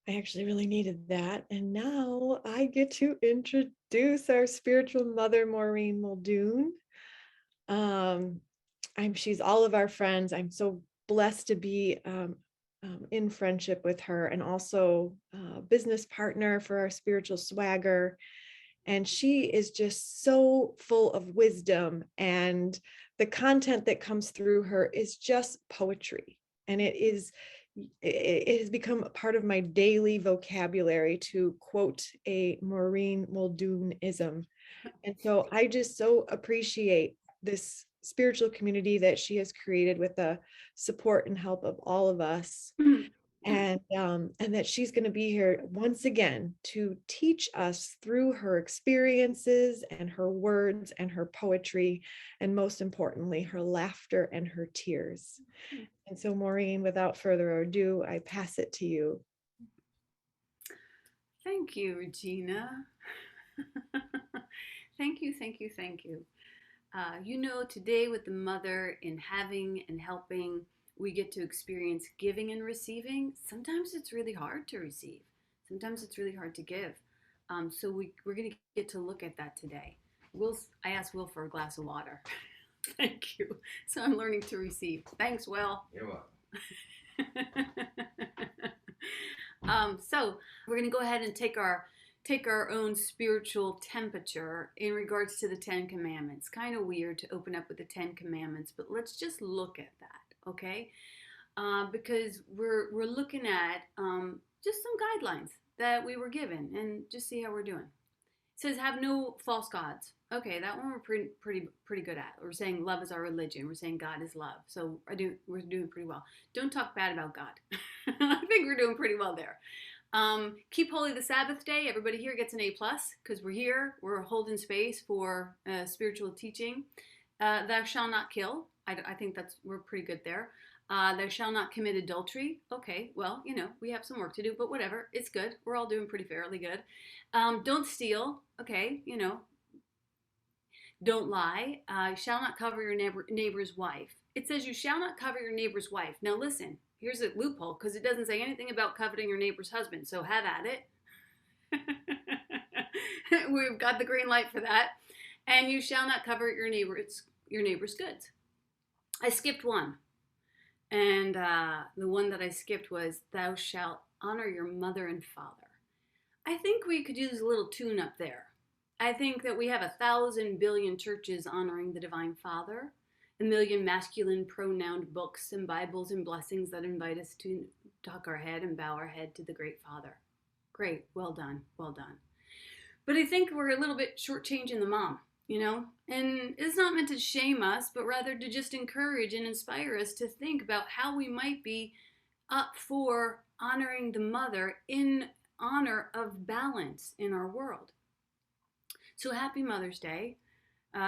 I actually really needed that. And now I get to introduce our spiritual mother, Maureen Muldoon. Um, she's all of our friends. I'm so blessed to be in friendship with her, and also a business partner for our spiritual swagger. And she is just so full of wisdom, and the content that comes through her is just poetry. And it has become a part of my daily vocabulary to quote a Maureen Muldoonism. And so I just so appreciate this spiritual community that she has created with the support and help of all of us. And that she's going to be here once again to teach us through her experiences and her words and her poetry, and most importantly, her laughter and her tears. And so, Maureen, without further ado, I pass it to you. Thank you, Regina. Thank you, thank you, thank you. Today with the mother, in having and helping, we get to experience giving and receiving. Sometimes it's really hard to receive. Sometimes it's really hard to give. We're going to get to look at that today. I asked Will for a glass of water. Thank you. So I'm learning to receive. Thanks, Will. You're welcome. So we're going to go ahead and take our own spiritual temperature in regards to the Ten Commandments. Kind of weird to open up with the Ten Commandments, but let's just look at that, okay? Because we're looking at just some guidelines that we were given, and just see how we're doing. It says, have no false gods. Okay, that one we're pretty good at. We're saying love is our religion. We're saying God is love. So we're doing pretty well. Don't talk bad about God. I think we're doing pretty well there. Keep holy the Sabbath day. Everybody here gets an A+, because we're here. We're holding space for spiritual teaching. Thou shalt not kill. I think we're pretty good there. Thou shalt not commit adultery. Okay, well, we have some work to do, but whatever. It's good. We're all doing pretty fairly good. Don't steal. Okay, Don't lie. Shall not cover your neighbor's wife. It says you shall not cover your neighbor's wife. Now listen, here's a loophole, because it doesn't say anything about coveting your neighbor's husband. So have at it. We've got the green light for that. And you shall not cover your neighbor's goods. I skipped one. And the one that I skipped was, thou shalt honor your mother and father. I think we could use a little tune up there. I think that we have 1,000 billion churches honoring the Divine Father, a million masculine pronoun books and Bibles and blessings that invite us to tuck our head and bow our head to the great Father. Great, well done, well done. But I think we're a little bit shortchanging the mom, and it's not meant to shame us, but rather to just encourage and inspire us to think about how we might be up for honoring the mother in honor of balance in our world. So happy Mother's Day.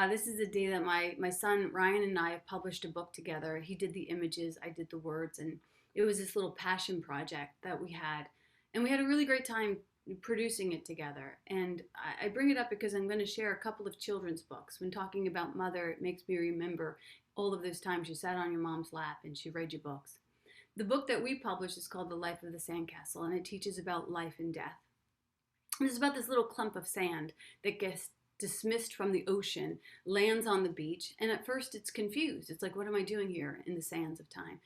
This is the day that my son Ryan and I have published a book together. He did the images, I did the words, and it was this little passion project that we had. And we had a really great time producing it together. And I bring it up because I'm going to share a couple of children's books. When talking about mother, it makes me remember all of those times you sat on your mom's lap and she read you books. The book that we published is called The Life of the Sandcastle, and it teaches about life and death. It's about this little clump of sand that gets dismissed from the ocean, lands on the beach, and at first it's confused. It's like, what am I doing here in the sands of time?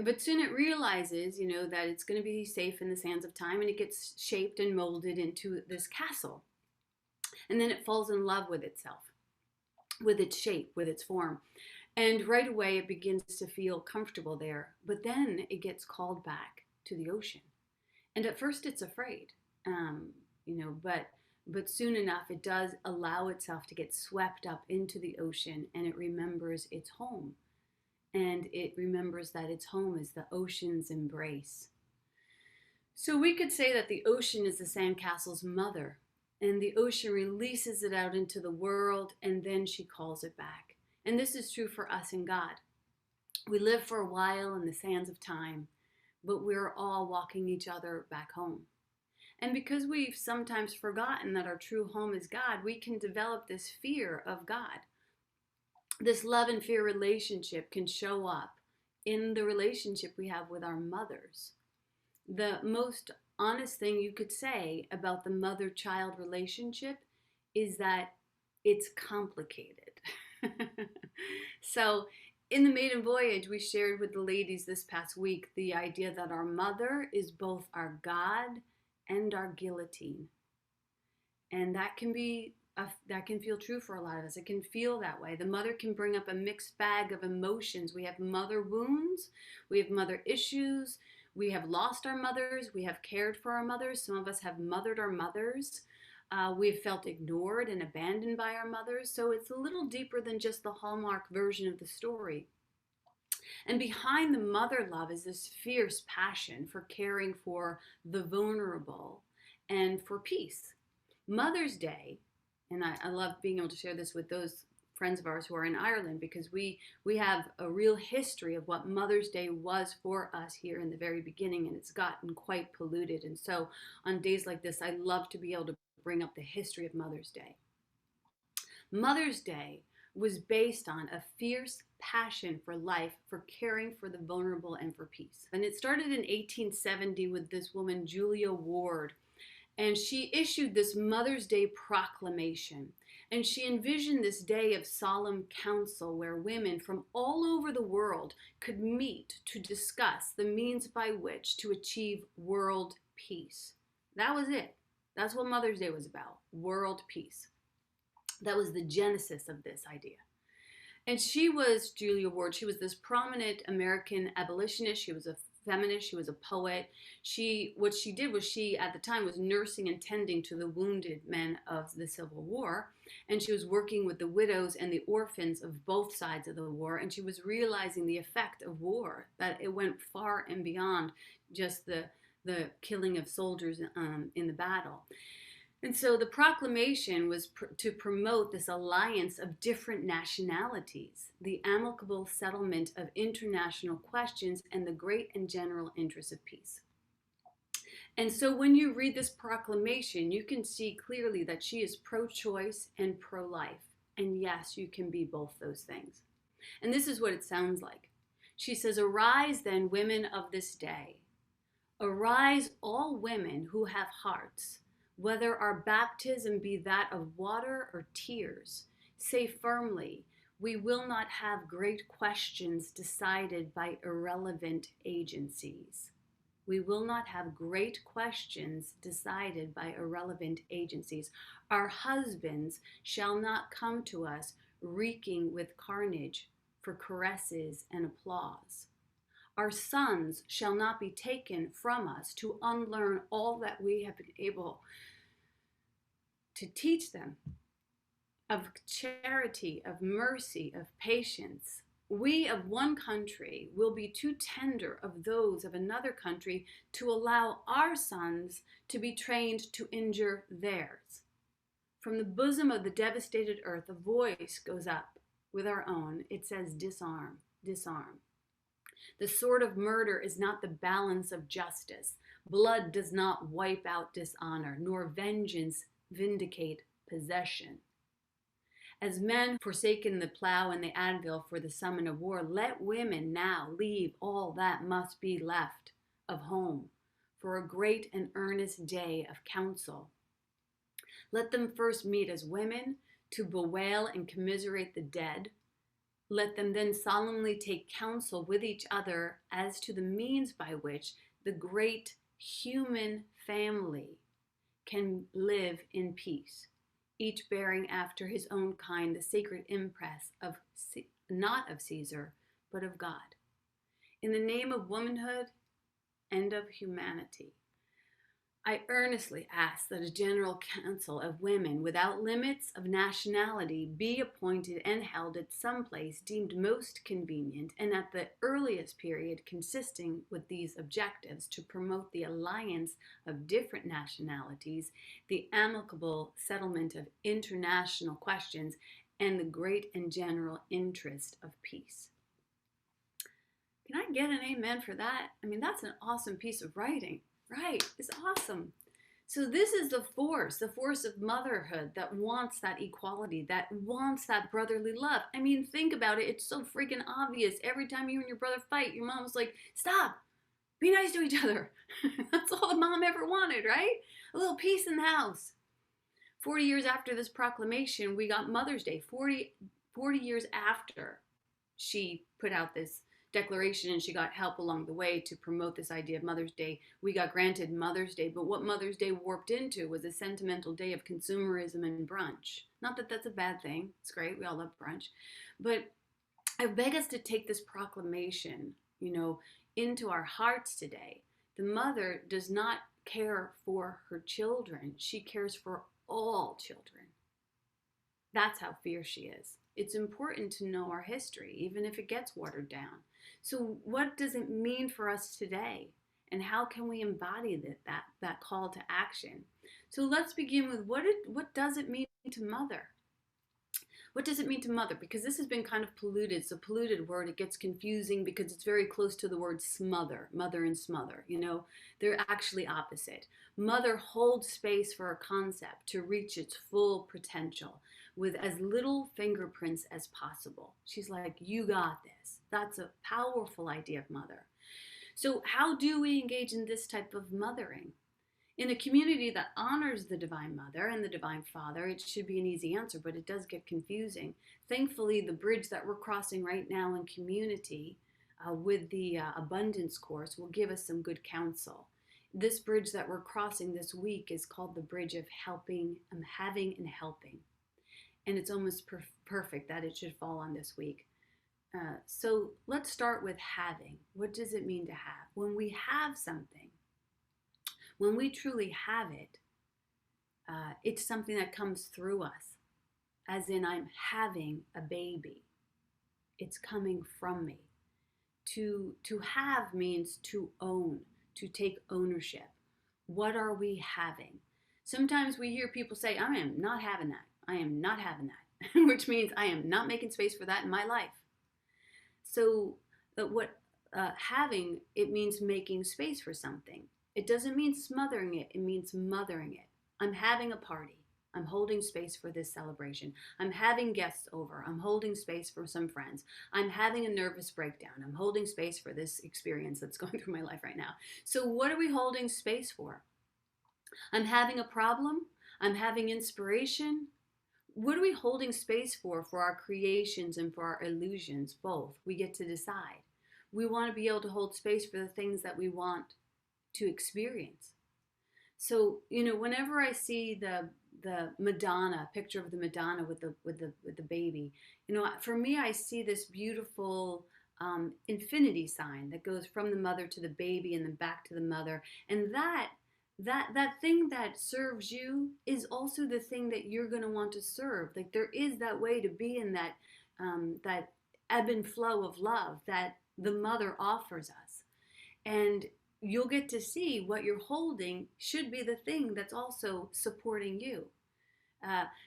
But soon it realizes, that it's going to be safe in the sands of time, and it gets shaped and molded into this castle. And then it falls in love with itself, with its shape, with its form. And right away it begins to feel comfortable there, but then it gets called back to the ocean. And at first it's afraid. But soon enough, it does allow itself to get swept up into the ocean, and it remembers its home. And it remembers that its home is the ocean's embrace. So we could say that the ocean is the sandcastle's mother, and the ocean releases it out into the world, and then she calls it back. And this is true for us and God. We live for a while in the sands of time, but we're all walking each other back home. And because we've sometimes forgotten that our true home is God, we can develop this fear of God. This love and fear relationship can show up in the relationship we have with our mothers. The most honest thing you could say about the mother-child relationship is that it's complicated. So in the maiden voyage, we shared with the ladies this past week the idea that our mother is both our God and our guillotine. And that can feel true for a lot of us. It can feel that way. The mother can bring up a mixed bag of emotions. We have mother wounds, we have mother issues, we have lost our mothers, we have cared for our mothers. Some of us have mothered our mothers. We've felt ignored and abandoned by our mothers. So it's a little deeper than just the Hallmark version of the story. And behind the mother love is this fierce passion for caring for the vulnerable and for peace. Mother's Day, and I love being able to share this with those friends of ours who are in Ireland, because we have a real history of what Mother's Day was for us here in the very beginning, and it's gotten quite polluted. And so on days like this, I love to be able to bring up the history of Mother's Day. Mother's Day was based on a fierce passion for life, for caring for the vulnerable and for peace. And it started in 1870 with this woman, Julia Ward, and she issued this Mother's Day proclamation. And she envisioned this day of solemn council where women from all over the world could meet to discuss the means by which to achieve world peace. That was it. That's what Mother's Day was about, world peace. That was the genesis of this idea. And Julia Ward, she was this prominent American abolitionist. She was a feminist. She was a poet. What she did was she, at the time, was nursing and tending to the wounded men of the Civil War. And she was working with the widows and the orphans of both sides of the war. And she was realizing the effect of war, that it went far and beyond just the killing of soldiers in the battle. And so the proclamation was to promote this alliance of different nationalities, the amicable settlement of international questions, and the great and general interests of peace. And so when you read this proclamation, you can see clearly that she is pro-choice and pro-life. And yes, you can be both those things. And this is what it sounds like. She says, "Arise then, women of this day. Arise, all women who have hearts. Whether our baptism be that of water or tears, say firmly, we will not have great questions decided by irrelevant agencies." We will not have great questions decided by irrelevant agencies. Our husbands shall not come to us reeking with carnage for caresses and applause. Our sons shall not be taken from us to unlearn all that we have been able to teach them of charity, of mercy, of patience. We of one country will be too tender of those of another country to allow our sons to be trained to injure theirs. From the bosom of the devastated earth, a voice goes up with our own. It says, disarm, disarm. The sword of murder is not the balance of justice. Blood does not wipe out dishonor, nor vengeance vindicate possession. As men forsaken the plow and the anvil for the summon of war, let women now leave all that must be left of home for a great and earnest day of council. Let them first meet as women to bewail and commiserate the dead. Let them then solemnly take counsel with each other as to the means by which the great human family can live in peace, each bearing after his own kind the sacred impress of not of Caesar, but of God. In the name of womanhood and of humanity, I earnestly ask that a general council of women without limits of nationality be appointed and held at some place deemed most convenient and at the earliest period consisting with these objectives to promote the alliance of different nationalities, the amicable settlement of international questions, and the great and general interest of peace. Can I get an amen for that? I mean, that's an awesome piece of writing. Right, it's awesome. So this is the force of motherhood that wants that equality, that wants that brotherly love. I mean, think about it. It's so freaking obvious. Every time you and your brother fight, your mom's like, stop. Be nice to each other. That's all the mom ever wanted, right? A little peace in the house. 40 years after this proclamation, we got Mother's Day. 40 years after she put out this declaration and she got help along the way to promote this idea of Mother's Day, we got granted Mother's Day. But what Mother's Day warped into was a sentimental day of consumerism and brunch. Not that that's a bad thing. It's great. We all love brunch. But I beg us to take this proclamation, into our hearts today. The mother does not care for her children. She cares for all children. That's how fierce she is. It's important to know our history, even if it gets watered down. So what does it mean for us today? And how can we embody that call to action? So let's begin with what does it mean to mother? What does it mean to mother? Because this has been kind of polluted. It's a polluted word. It gets confusing because it's very close to the word smother, mother and smother. They're actually opposite. Mother holds space for a concept to reach its full potential with as little fingerprints as possible. She's like, you got this. That's a powerful idea of mother. So how do we engage in this type of mothering? In a community that honors the Divine Mother and the Divine Father, it should be an easy answer, but it does get confusing. Thankfully, the bridge that we're crossing right now in community with the Abundance course will give us some good counsel. This bridge that we're crossing this week is called the bridge of having and helping. And it's almost perfect that it should fall on this week. So let's start with having. What does it mean to have? When we have something, when we truly have it, it's something that comes through us. As in, I'm having a baby. It's coming from me. To have means to own, to take ownership. What are we having? Sometimes we hear people say, I am not having that. I am not having that. Which means I am not making space for that in my life. So having, it means making space for something. It doesn't mean smothering it. It means mothering it. I'm having a party. I'm holding space for this celebration. I'm having guests over. I'm holding space for some friends. I'm having a nervous breakdown. I'm holding space for this experience that's going through my life right now. So what are we holding space for? I'm having a problem. I'm having inspiration. What are we holding space for our creations and for our illusions? Both. We get to decide. We want to be able to hold space for the things that we want to experience. So, whenever I see the Madonna, picture of the Madonna with the baby, for me, I see this beautiful infinity sign that goes from the mother to the baby and then back to the mother. And that thing that serves you is also the thing that you're going to want to serve. Like there is that way to be in that ebb and flow of love that the mother offers us. And you'll get to see what you're holding should be the thing that's also supporting you.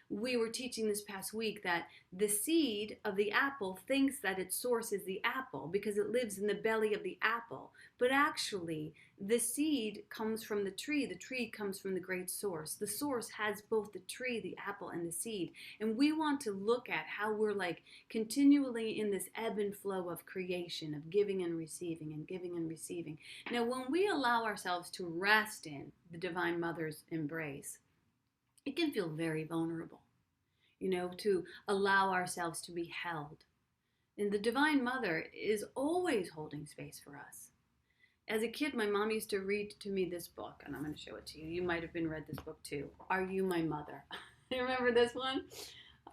We were teaching this past week that the seed of the apple thinks that its source is the apple because it lives in the belly of the apple. But actually, the seed comes from the tree comes from the great source. The source has both the tree, the apple, and the seed. And we want to look at how we're like continually in this ebb and flow of creation, of giving and receiving and giving and receiving. Now, when we allow ourselves to rest in the Divine Mother's embrace, it can feel very vulnerable, to allow ourselves to be held. And the Divine Mother is always holding space for us. As a kid, my mom used to read to me this book, and I'm going to show it to you. You might have read this book too. Are You My Mother? You remember this one?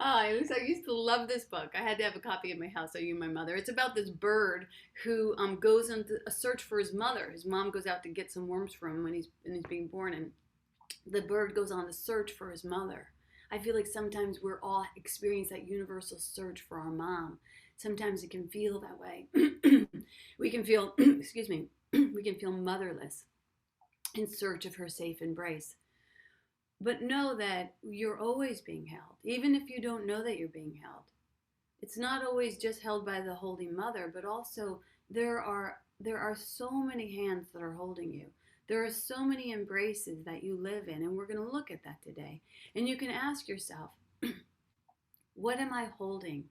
I used to love this book. I had to have a copy in my house, Are You My Mother? It's about this bird who goes on a search for his mother. His mom goes out to get some worms for him when he's being born, and the bird goes on a search for his mother. I feel like sometimes we're all experience that universal search for our mom. Sometimes it can feel that way. We can feel, we can feel motherless in search of her safe embrace. But know that you're always being held, even if you don't know that you're being held. It's not always just held by the holding mother, but also there are so many hands that are holding you. There are so many embraces that you live in, and we're going to look at that today. And you can ask yourself, what am I holding?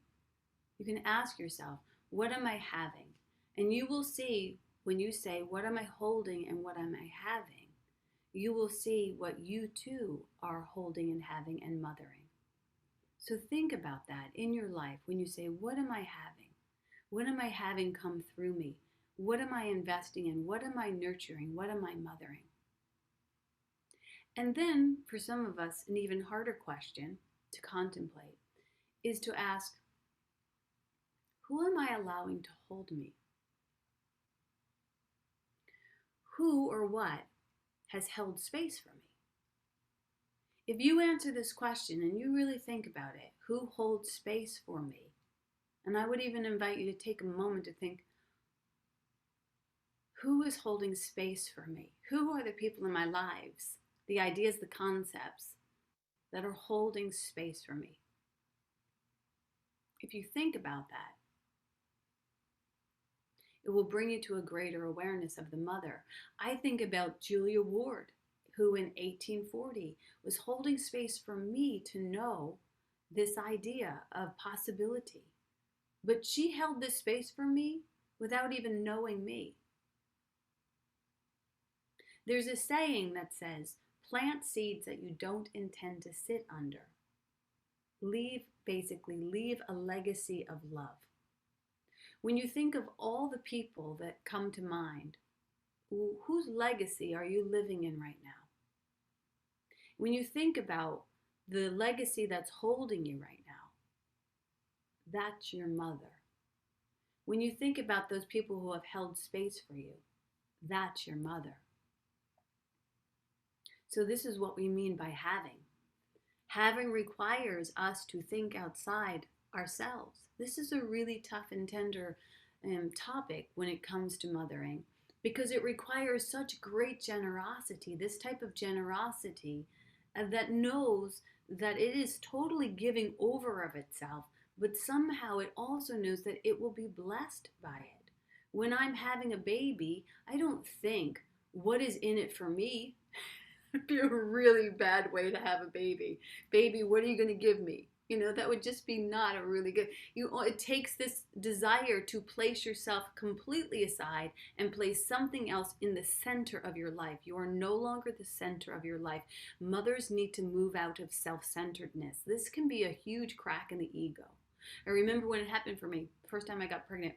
You can ask yourself, what am I having? And you will see when you say, what am I holding and what am I having? You will see what you too are holding and having and mothering. So think about that in your life when you say, what am I having? What am I having come through me? What am I investing in? What am I nurturing? What am I mothering? And then, for some of us, an even harder question to contemplate is to ask, who am I allowing to hold me? Who or what has held space for me? If you answer this question and you really think about it, who holds space for me? And I would even invite you to take a moment to think, who is holding space for me? Who are the people in my lives, the ideas, the concepts that are holding space for me? If you think about that, it will bring you to a greater awareness of the mother. I think about Julia Ward, who in 1840 was holding space for me to know this idea of possibility. But she held this space for me without even knowing me. There's a saying that says, plant seeds that you don't intend to sit under. Leave a legacy of love. When you think of all the people that come to mind, whose legacy are you living in right now? When you think about the legacy that's holding you right now, that's your mother. When you think about those people who have held space for you, that's your mother. So this is what we mean by having. Having requires us to think outside ourselves. This is a really tough and tender topic when it comes to mothering, because it requires such great generosity, this type of generosity that knows that it is totally giving over of itself, but somehow it also knows that it will be blessed by it. When I'm having a baby, I don't think, what is in it for me? It'd be a really bad way to have a baby. Baby, what are you going to give me? You know, that would just be not a really good. It takes this desire to place yourself completely aside and place something else in the center of your life. You are no longer the center of your life. Mothers need to move out of self-centeredness. This can be a huge crack in the ego. I remember when it happened for me, the first time I got pregnant,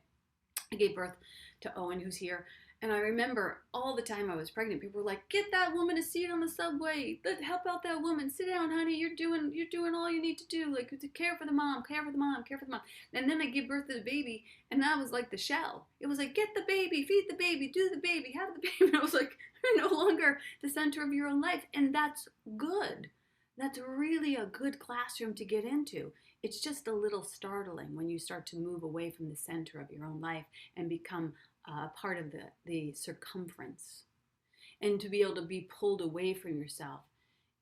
I gave birth to Owen, who's here. And I remember all the time I was pregnant, people were like, get that woman a seat on the subway. Help out that woman. Sit down, honey. You're doing all you need to do. Like, to care for the mom, care for the mom, care for the mom. And then I give birth to the baby, and that was like the shell. It was like, get the baby, feed the baby, do the baby, have the baby. And I was like, you're no longer the center of your own life. And that's good. That's really a good classroom to get into. It's just a little startling when you start to move away from the center of your own life and become part of the circumference, and to be able to be pulled away from yourself.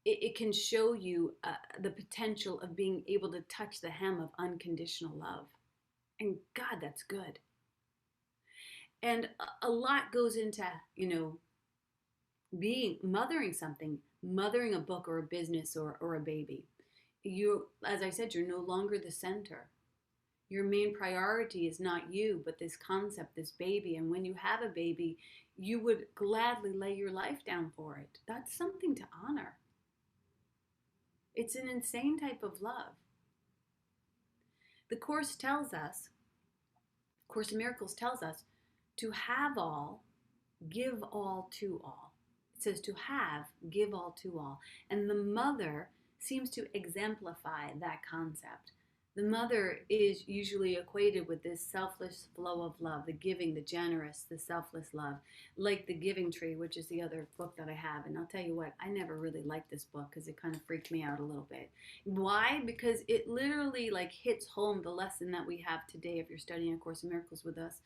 It can show you the potential of being able to touch the hem of unconditional love. And God, that's good. And a lot goes into, mothering something, mothering a book or a business or a baby. As I said, you're no longer the center. Your main priority is not you, but this concept, this baby. And when you have a baby, you would gladly lay your life down for it. That's something to honor. It's an insane type of love. The Course tells us, Course in Miracles tells us, to have all, give all to all. It says to have, give all to all. And the mother seems to exemplify that concept. The mother is usually equated with this selfless flow of love, the giving, the generous, the selfless love, like The Giving Tree, which is the other book that I have. And I'll tell you what, I never really liked this book because it kind of freaked me out a little bit. Why? Because it literally hits home the lesson that we have today if you're studying A Course in Miracles with us.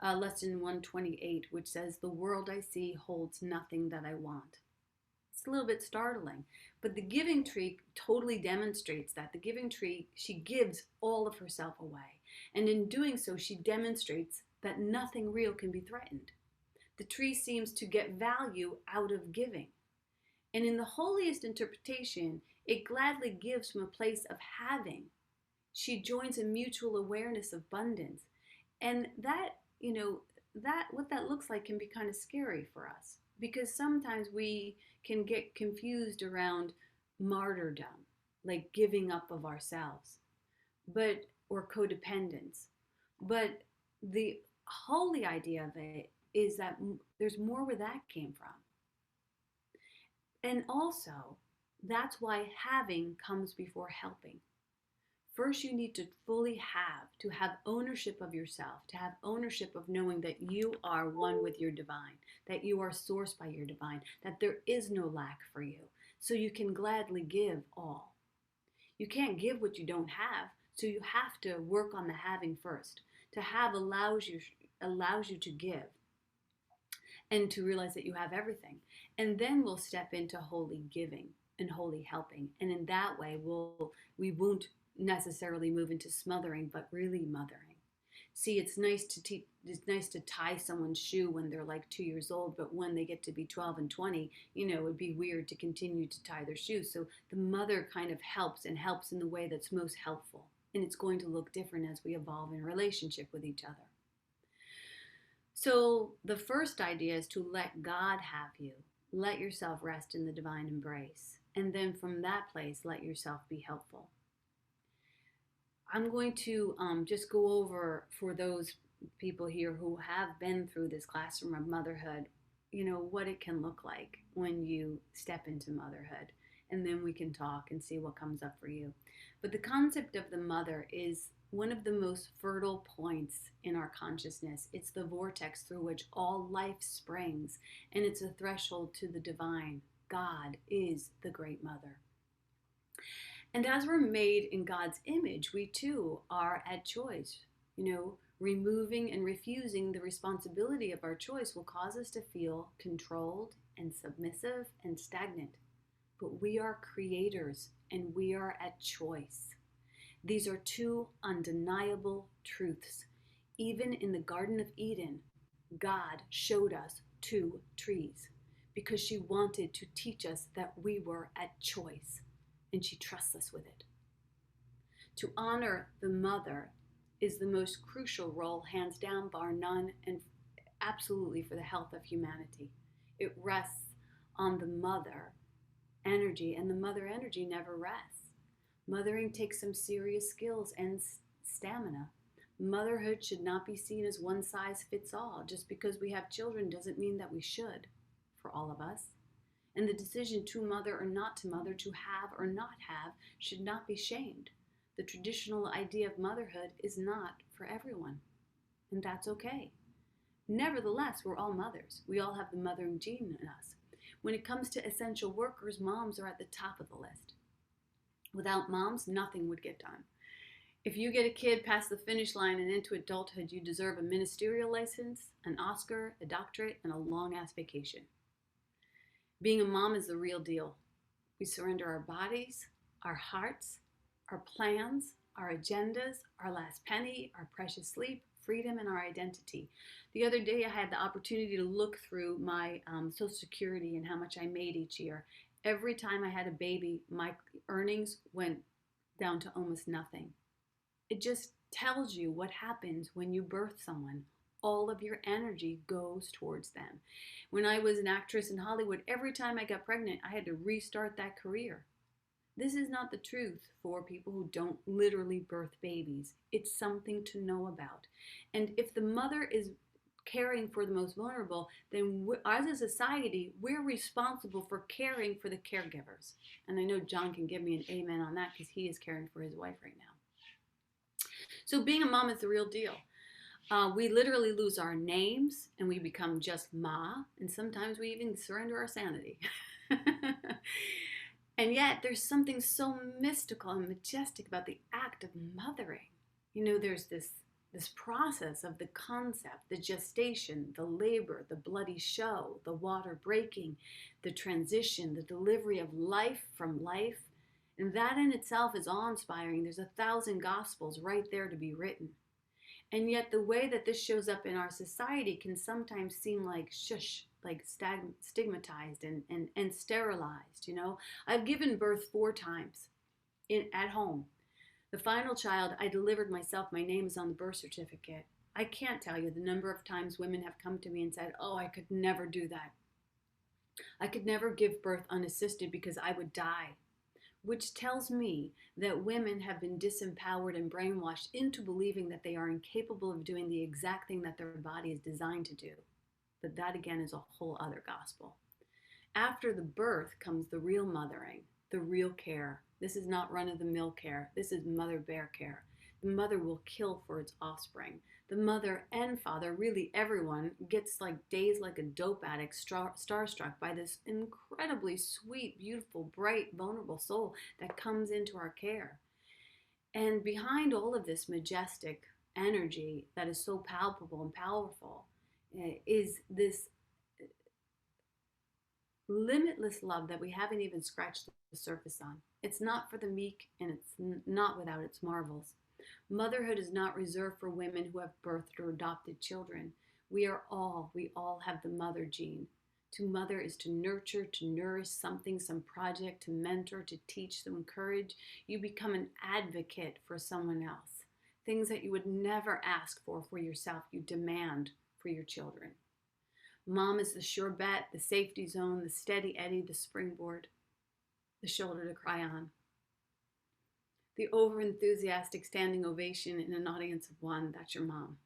Lesson 128, which says, the world I see holds nothing that I want. It's a little bit startling, but the Giving Tree totally demonstrates that. The Giving Tree, she gives all of herself away. And in doing so, she demonstrates that nothing real can be threatened. The tree seems to get value out of giving. And in the holiest interpretation, it gladly gives from a place of having. She joins a mutual awareness of abundance. And that, that what that looks like can be kind of scary for us, because sometimes we can get confused around martyrdom, like giving up of ourselves, but or codependence. But the holy idea of it is that there's more where that came from. And also, that's why having comes before helping. First, you need to have ownership of yourself, to have ownership of knowing that you are one with your divine, that you are sourced by your divine, that there is no lack for you. So you can gladly give all. You can't give what you don't have, so you have to work on the having first. To have allows you to give and to realize that you have everything. And then we'll step into holy giving and holy helping. And in that way, we won't necessarily move into smothering, but really mothering. See, it's nice to tie someone's shoe when they're like 2 years old, but when they get to be 12 and 20, it would be weird to continue to tie their shoes. So the mother kind of helps in the way that's most helpful. And it's going to look different as we evolve in relationship with each other. So the first idea is to let God have you. Let yourself rest in the divine embrace. And then from that place, let yourself be helpful. I'm going to just go over, for those people here who have been through this classroom of motherhood, what it can look like when you step into motherhood. And then we can talk and see what comes up for you. But the concept of the mother is one of the most fertile points in our consciousness. It's the vortex through which all life springs, and it's a threshold to the divine. God is the great mother. And as we're made in God's image, we too are at choice. Removing and refusing the responsibility of our choice will cause us to feel controlled and submissive and stagnant. But we are creators and we are at choice. These are two undeniable truths. Even in the Garden of Eden, God showed us two trees because she wanted to teach us that we were at choice, and she trusts us with it. To honor the mother is the most crucial role, hands down, bar none, and absolutely for the health of humanity. It rests on the mother energy, and the mother energy never rests. Mothering takes some serious skills and stamina. Motherhood should not be seen as one size fits all. Just because we have children doesn't mean that we should, for all of us. And the decision to mother or not to mother, to have or not have, should not be shamed. The traditional idea of motherhood is not for everyone, and that's okay. Nevertheless, we're all mothers. We all have the mothering gene in us. When it comes to essential workers, moms are at the top of the list. Without moms, nothing would get done. If you get a kid past the finish line and into adulthood, you deserve a ministerial license, an Oscar, a doctorate, and a long-ass vacation. Being a mom is the real deal. We surrender our bodies, our hearts, our plans, our agendas, our last penny, our precious sleep, freedom, and our identity. The other day, I had the opportunity to look through my Social Security and how much I made each year. Every time I had a baby, my earnings went down to almost nothing. It just tells you what happens when you birth someone. All of your energy goes towards them. When I was an actress in Hollywood, every time I got pregnant, I had to restart that career. This is not the truth for people who don't literally birth babies. It's something to know about. And if the mother is caring for the most vulnerable, then as a society, we're responsible for caring for the caregivers. And I know John can give me an amen on that because he is caring for his wife right now. So being a mom is the real deal. We literally lose our names and we become just Ma, and sometimes we even surrender our sanity. And yet there's something so mystical and majestic about the act of mothering. There's this process of the concept, the gestation, the labor, the bloody show, the water breaking, the transition, the delivery of life from life. And that in itself is awe-inspiring. There's 1,000 gospels right there to be written. And yet the way that this shows up in our society can sometimes seem like shush, like stigmatized and sterilized. I've given birth 4 times at home. The final child I delivered myself. My name is on the birth certificate. I can't tell you the number of times women have come to me and said, "Oh, I could never do that. I could never give birth unassisted because I would die." Which tells me that women have been disempowered and brainwashed into believing that they are incapable of doing the exact thing that their body is designed to do. But that again is a whole other gospel. After the birth comes the real mothering, the real care. This is not run of the mill care. This is mother bear care. The mother will kill for its offspring. The mother and father, really everyone, gets like dazed like a dope addict, starstruck by this incredibly sweet, beautiful, bright, vulnerable soul that comes into our care. And behind all of this majestic energy that is so palpable and powerful is this limitless love that we haven't even scratched the surface on. It's not for the meek, and it's not without its marvels. Motherhood is not reserved for women who have birthed or adopted children. We all have the mother gene. To mother is to nurture, to nourish something, some project, to mentor, to teach, to encourage. You become an advocate for someone else. Things that you would never ask for yourself, you demand for your children. Mom is the sure bet, the safety zone, the steady eddy, the springboard, the shoulder to cry on. The over-enthusiastic standing ovation in an audience of one, that's your mom.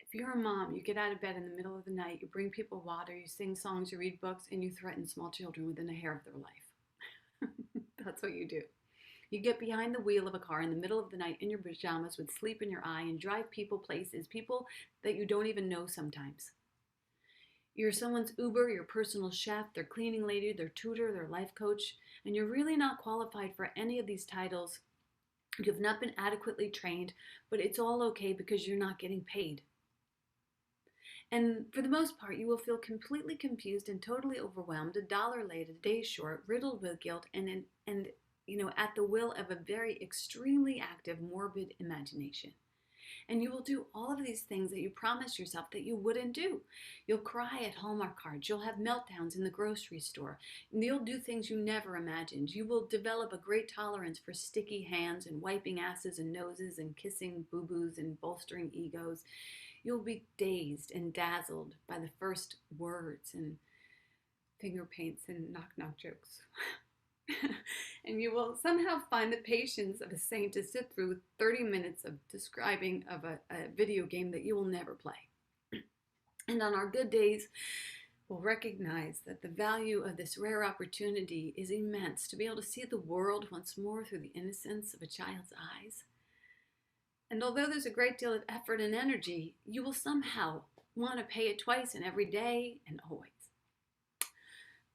If you're a mom, you get out of bed in the middle of the night, you bring people water, you sing songs, you read books, and you threaten small children within a hair of their life. That's what you do. You get behind the wheel of a car in the middle of the night in your pajamas with sleep in your eye and drive people places, people that you don't even know sometimes. You're someone's Uber, your personal chef, their cleaning lady, their tutor, their life coach, and you're really not qualified for any of these titles. You've not been adequately trained, but it's all okay because you're not getting paid. And for the most part, you will feel completely confused and totally overwhelmed, a dollar late, a day short, riddled with guilt, and at the will of a very extremely active, morbid imagination. And you will do all of these things that you promised yourself that you wouldn't do. You'll cry at Hallmark cards. You'll have meltdowns in the grocery store. And you'll do things you never imagined. You will develop a great tolerance for sticky hands and wiping asses and noses and kissing boo-boos and bolstering egos. You'll be dazed and dazzled by the first words and finger paints and knock-knock jokes. And you will somehow find the patience of a saint to sit through 30 minutes of describing of a video game that you will never play. And on our good days, we'll recognize that the value of this rare opportunity is immense, to be able to see the world once more through the innocence of a child's eyes. And although there's a great deal of effort and energy, you will somehow want to pay it twice and every day and always.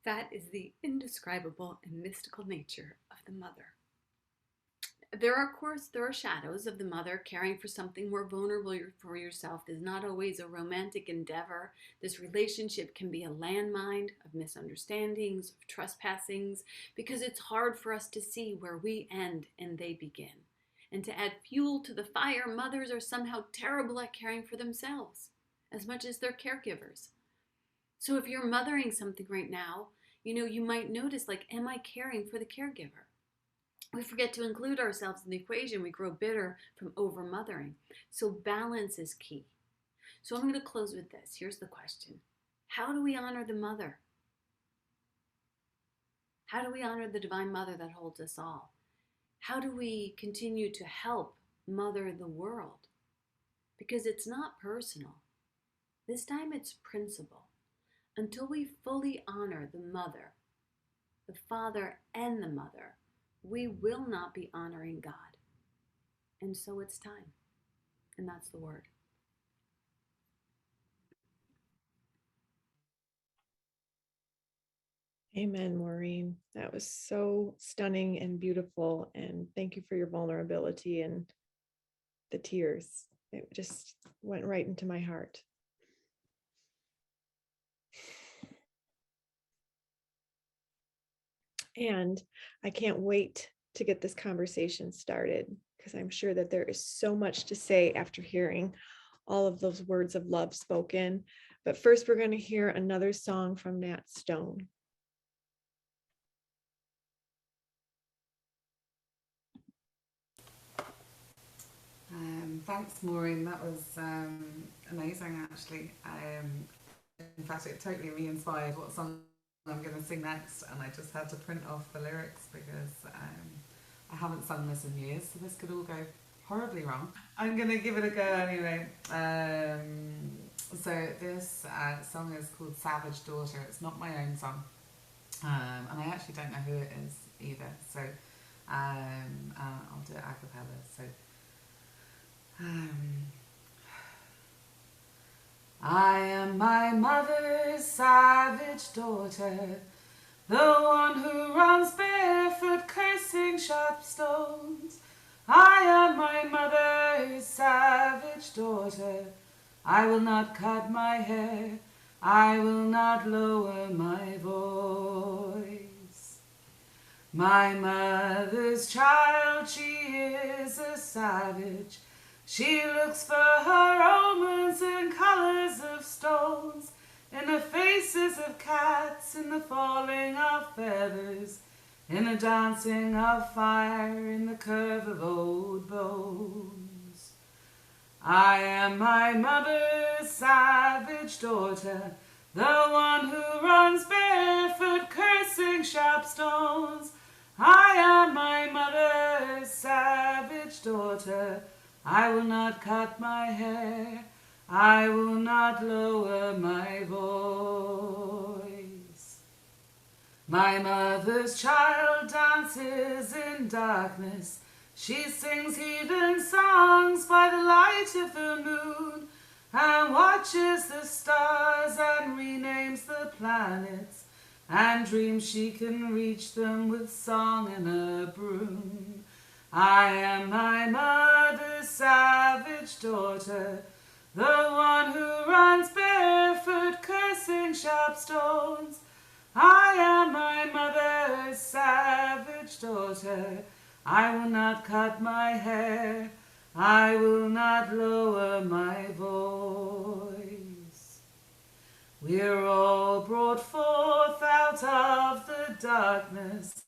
That is the indescribable and mystical nature of the mother. There are shadows of the mother caring for something more vulnerable for yourself. Is not always a romantic endeavor. This relationship can be a landmine of misunderstandings, of trespassings, because it's hard for us to see where we end and they begin. And to add fuel to the fire, mothers are somehow terrible at caring for themselves, as much as their caregivers. So if you're mothering something right now, you might notice, like, am I caring for the caregiver? We forget to include ourselves in the equation. We grow bitter from over-mothering. So balance is key. So I'm going to close with this. Here's the question. How do we honor the mother? How do we honor the divine mother that holds us all? How do we continue to help mother the world? Because it's not personal. This time it's principle. Until we fully honor the mother, the father, and the mother, we will not be honoring God. And so it's time. And that's the word. Amen, Maureen. That was so stunning and beautiful. And thank you for your vulnerability and the tears. It just went right into my heart. And I can't wait to get this conversation started, because I'm sure that there is so much to say after hearing all of those words of love spoken But first, we're going to hear another song from Nat Stone. Thanks, Maureen. That was amazing, actually. In fact, it totally re-inspired what song I'm going to sing next, and I just had to print off the lyrics because I haven't sung this in years, so this could all go horribly wrong. I'm going to give it a go anyway. So this song is called Savage Daughter. It's not my own song, and I actually don't know who it is either, so I'll do it a cappella. So I am my mother's savage daughter, the one who runs barefoot cursing sharp stones. I am my mother's savage daughter, I will not cut my hair, I will not lower my voice. My mother's child, she is a savage. She looks for her omens in colors of stones, in the faces of cats, in the falling of feathers, in the dancing of fire, in the curve of old bones. I am my mother's savage daughter, the one who runs barefoot cursing sharp stones. I am my mother's savage daughter, I will not cut my hair, I will not lower my voice. My mother's child dances in darkness, she sings heathen songs by the light of the moon, and watches the stars and renames the planets, and dreams she can reach them with song and a broom. I am my mother's savage daughter, the one who runs barefoot cursing sharp stones. I am my mother's savage daughter, I will not cut my hair, I will not lower my voice. We're all brought forth out of the darkness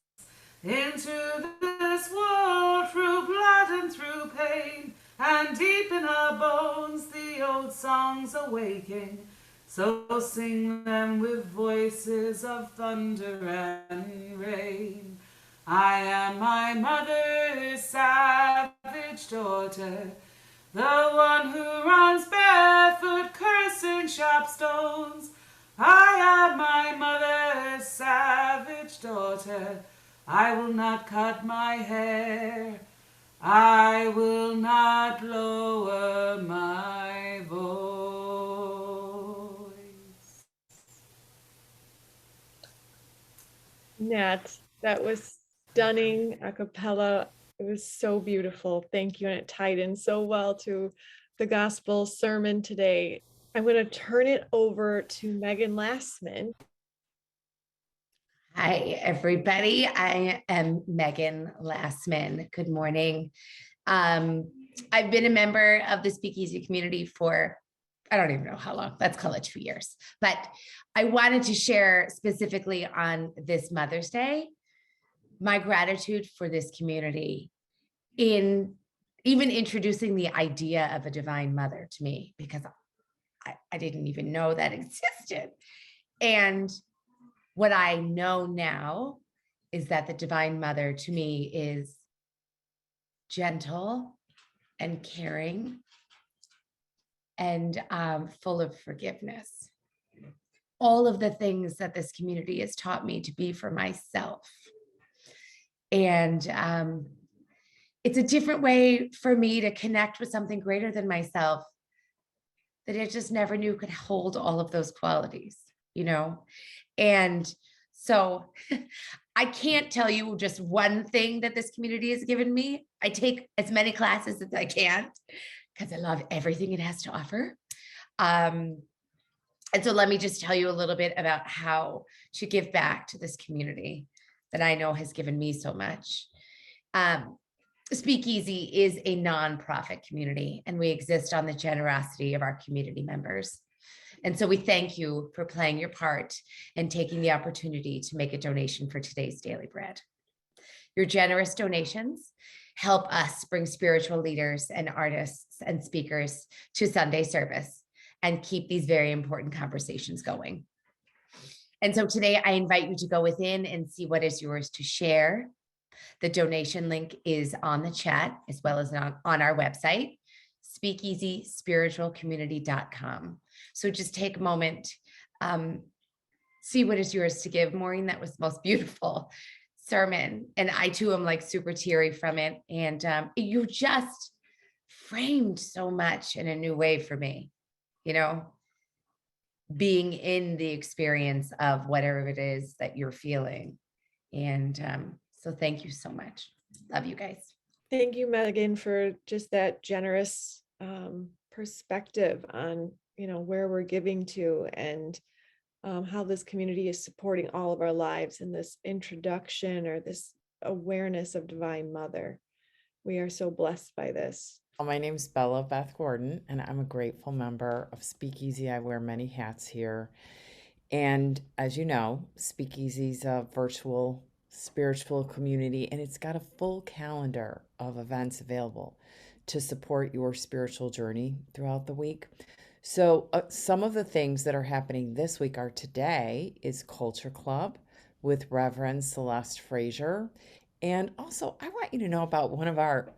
into this world through blood and through pain, and deep in our bones the old songs are waking, so sing them with voices of thunder and rain. I am my mother's savage daughter, the one who runs barefoot cursing sharp stones. I am my mother's savage daughter, I will not cut my hair, I will not lower my voice. Nat, that was stunning a cappella. It was so beautiful. Thank you. And it tied in so well to the gospel sermon today. I'm going to turn it over to Megan Lassman. Hi, everybody. I am Megan Lassman. Good morning. I've been a member of the SpeakEasy community for, I don't even know how long, let's call it 2 years. But I wanted to share specifically on this Mother's Day, my gratitude for this community in even introducing the idea of a divine mother to me, because I didn't even know that existed. And what I know now is that the divine mother to me is gentle and caring and full of forgiveness. All of the things that this community has taught me to be for myself. And it's a different way for me to connect with something greater than myself that I just never knew could hold all of those qualities, you know? And so I can't tell you just one thing that this community has given me. I take as many classes as I can because I love everything it has to offer. And so let me just tell you a little bit about how to give back to this community that I know has given me so much. SpeakEasy is a nonprofit community, and we exist on the generosity of our community members. And so we thank you for playing your part and taking the opportunity to make a donation for today's Daily Bread. Your generous donations help us bring spiritual leaders and artists and speakers to Sunday service and keep these very important conversations going. And so today I invite you to go within and see what is yours to share. The donation link is on the chat as well as on our website, SpeakEasySpiritualCommunity.com. So just take a moment, see what is yours to give. Maureen, that was the most beautiful sermon. And I too am like super teary from it. And you just framed so much in a new way for me, you know, being in the experience of whatever it is that you're feeling. And so thank you so much. Love you guys. Thank you, Megan, for just that generous perspective on, you know, where we're giving to and how this community is supporting all of our lives in this introduction or this awareness of Divine Mother. We are so blessed by this. My name's Bella Beth Gordon, and I'm a grateful member of SpeakEasy. I wear many hats here. And as you know, SpeakEasy is a virtual spiritual community, and it's got a full calendar of events available to support your spiritual journey throughout the week. So some of the things that are happening this week are today is Culture Club with Reverend Celeste Frazier. And also, I want you to know about one of our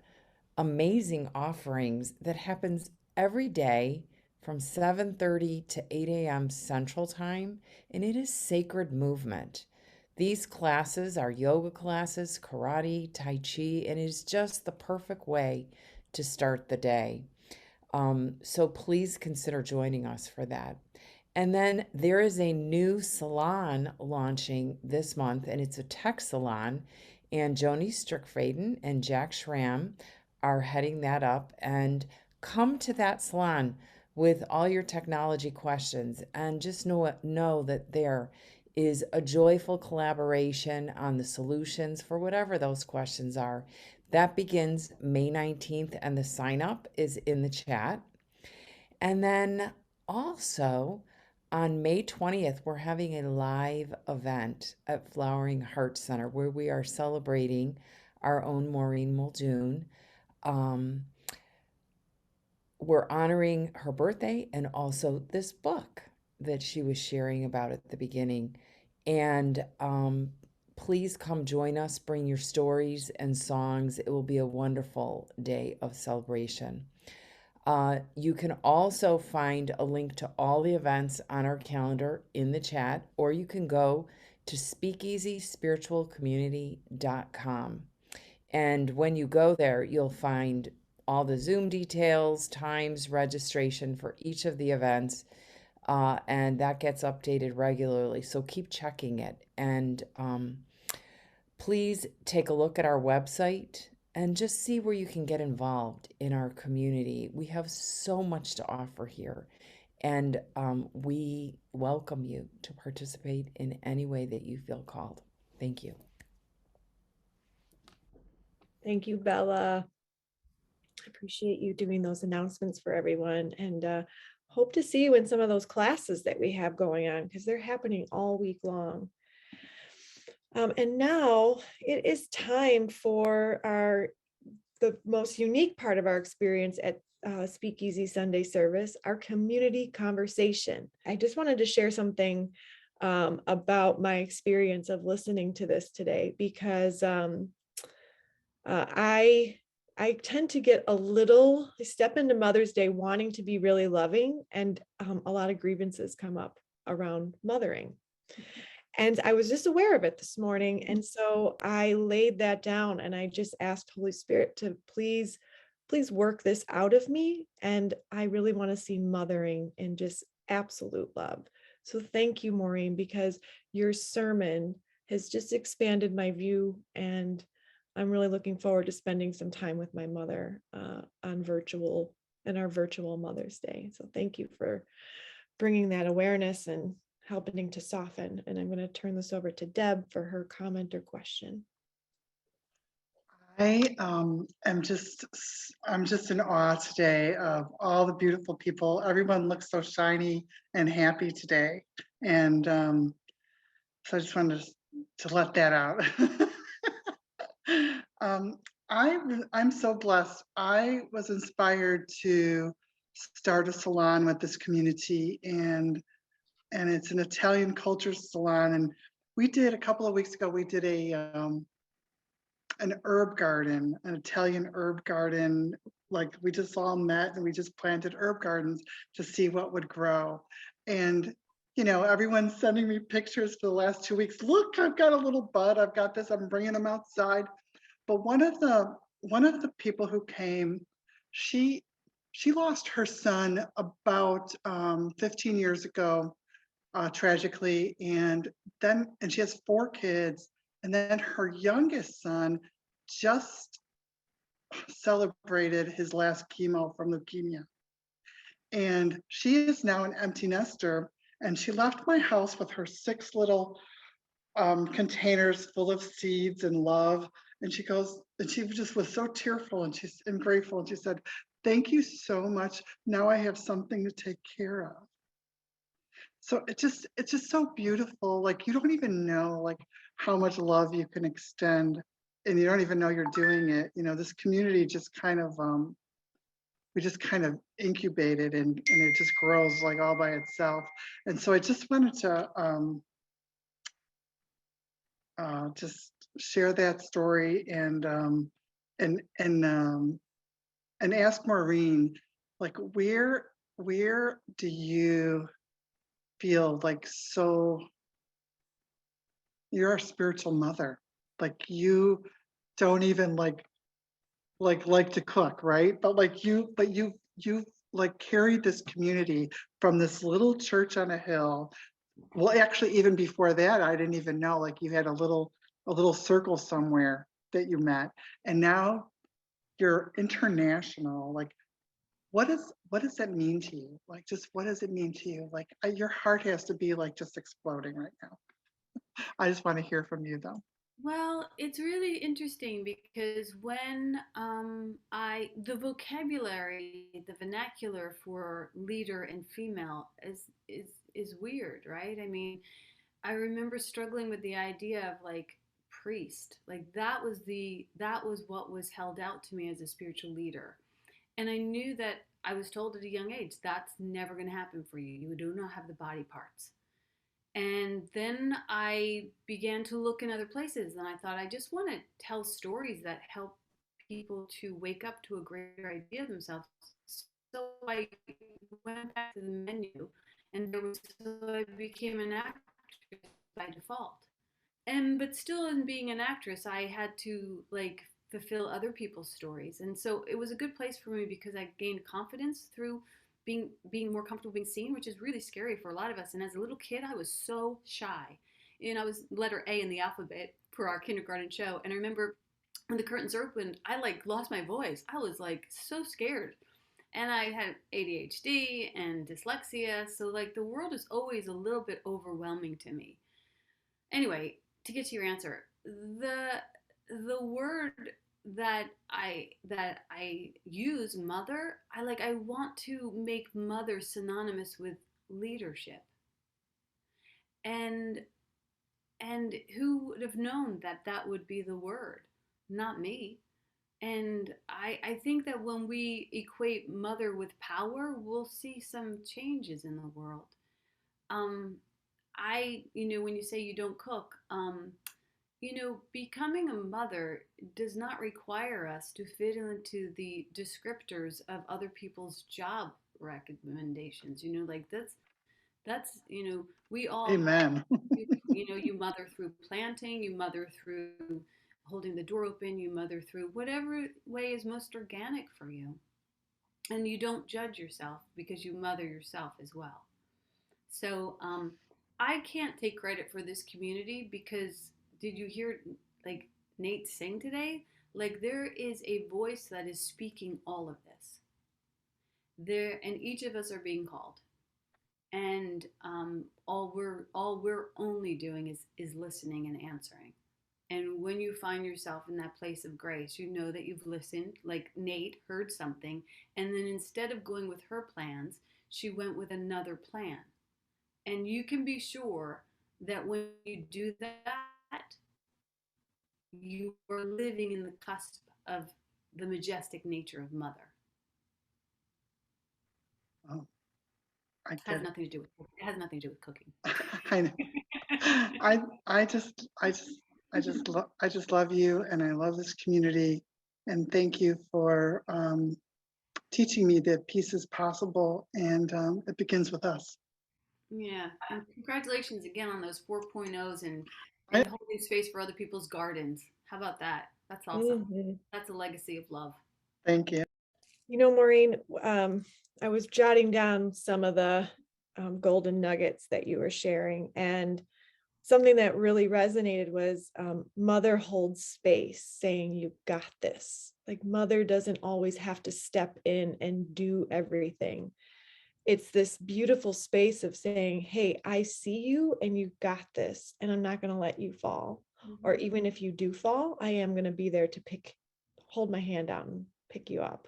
amazing offerings that happens every day from 7:30 to 8 a.m. Central Time, and it is Sacred Movement. These classes are yoga classes, karate, tai chi, and it is just the perfect way to start the day. So please consider joining us for that. And then there is a new salon launching this month, and it's a tech salon, and Joni Strickfaden and Jack Schramm are heading that up. And come to that salon with all your technology questions, and just know that there is a joyful collaboration on the solutions for whatever those questions are. That begins May 19th, and the sign up is in the chat. And then also on May 20th, we're having a live event at Flowering Heart Center where we are celebrating our own Maureen Muldoon. We're honoring her birthday and also this book that she was sharing about at the beginning. And please come join us, bring your stories and songs. It will be a wonderful day of celebration. You can also find a link to all the events on our calendar in the chat, or you can go to SpeakEasySpiritualCommunity.com. And when you go there, you'll find all the Zoom details, times, registration for each of the events, and that gets updated regularly. So keep checking it. And please take a look at our website and just see where you can get involved in our community. We have so much to offer here, and we welcome you to participate in any way that you feel called. Thank you. Thank you, Bella. I appreciate you doing those announcements for everyone, and hope to see you in some of those classes that we have going on, because they're happening all week long. And now it is time for the most unique part of our experience at SpeakEasy Sunday service, our community conversation. I just wanted to share something about my experience of listening to this today, because I tend to get I step into Mother's Day wanting to be really loving, and a lot of grievances come up around mothering. And I was just aware of it this morning. And so I laid that down and I just asked Holy Spirit to please work this out of me. And I really want to see mothering in just absolute love. So thank you, Maureen, because your sermon has just expanded my view, and I'm really looking forward to spending some time with my mother on our virtual Mother's Day. So thank you for bringing that awareness and helping to soften. And I'm going to turn this over to Deb for her comment or question. I'm just in awe today of all the beautiful people. Everyone looks so shiny and happy today. And so I just wanted to let that out. um, I'm so blessed. I was inspired to start a salon with this community, and it's an Italian culture salon. And we did a couple of weeks ago, we did an herb garden, an Italian herb garden. Like we just all met and we just planted herb gardens to see what would grow. And everyone's sending me pictures for the last 2 weeks. Look, I've got a little bud. I've got this. I'm bringing them outside. But one of the people who came, she lost her son about 15 years ago, tragically, and she has 4 kids, and then her youngest son just celebrated his last chemo from leukemia, and she is now an empty nester. And she left my house with her 6 little containers full of seeds and love. And she goes, and she just was so tearful and grateful. And she said, "Thank you so much. Now I have something to take care of." So it's just so beautiful. Like you don't even know like how much love you can extend, and you don't even know you're doing it. This community just kind of we just kind of incubated, and it just grows like all by itself. And so I just wanted to just share that story, and ask Maureen, like where do you feel like so you're a spiritual mother, like you don't even like to cook, right? But you like carried this community from this little church on a hill. Well, actually, even before that, I didn't even know, like you had a little circle somewhere that you met, and now you're international. Like what does that mean to you? Like, just what does it mean to you? Like your heart has to be like just exploding right now. I just want to hear from you though. Well, it's really interesting because when the vocabulary, the vernacular for leader and female is weird, right? I mean, I remember struggling with the idea of like priest. Like that was what was held out to me as a spiritual leader. And I knew that I was told at a young age that's never going to happen for you. You do not have the body parts. And then I began to look in other places, and I thought, I just want to tell stories that help people to wake up to a greater idea of themselves. So I went back to the menu, and so I became an actress by default. But still, in being an actress, I had to like fulfill other people's stories, and so it was a good place for me because I gained confidence through being more comfortable being seen, which is really scary for a lot of us. And as a little kid, I was so shy. I was letter A in the alphabet for our kindergarten show, and I remember when the curtains opened, I like lost my voice. I was like so scared. And I had ADHD and dyslexia, so like the world is always a little bit overwhelming to me. Anyway, to get to your answer, the word that I use, mother, I want to make mother synonymous with leadership. And who would have known that that would be the word? Not me. And I think that when we equate mother with power, we'll see some changes in the world. Um, when you say you don't cook, becoming a mother does not require us to fit into the descriptors of other people's job recommendations. Like we all, Amen. you mother through planting, you mother through holding the door open, you mother through whatever way is most organic for you. And you don't judge yourself because you mother yourself as well. So I can't take credit for this community because did you hear like Nate sing today? Like there is a voice that is speaking all of this. And each of us are being called, and all we're only doing is listening and answering. And when you find yourself in that place of grace, you know that you've listened, like Nate heard something, and then instead of going with her plans, she went with another plan. And you can be sure that when you do that, you are living in the cusp of the majestic nature of mother. Oh, I It has get nothing to do with it has nothing to do with cooking. I know. I just love you, and I love this community, and thank you for teaching me that peace is possible, and it begins with us. Yeah, and congratulations again on those 4.0s I, and holding space for other people's gardens. How about that? That's awesome. Mhm. That's a legacy of love. thank you. You know, Maureen, I was jotting down some of the golden nuggets that you were sharing, and something that really resonated was mother holds space, saying you got this. Like mother doesn't always have to step in and do everything. It's this beautiful space of saying, hey, I see you and you got this, and I'm not going to let you fall. Or even if you do fall, I am going to be there to hold my hand out and pick you up.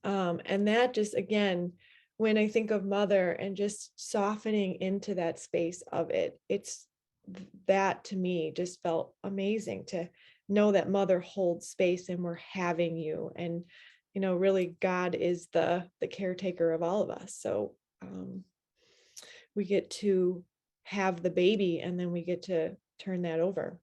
And that just, again, when I think of mother and just softening into that space of it, that to me just felt amazing to know that mother holds space and we're having you. And, you know, really God is the caretaker of all of us. So we get to have the baby and then we get to turn that over.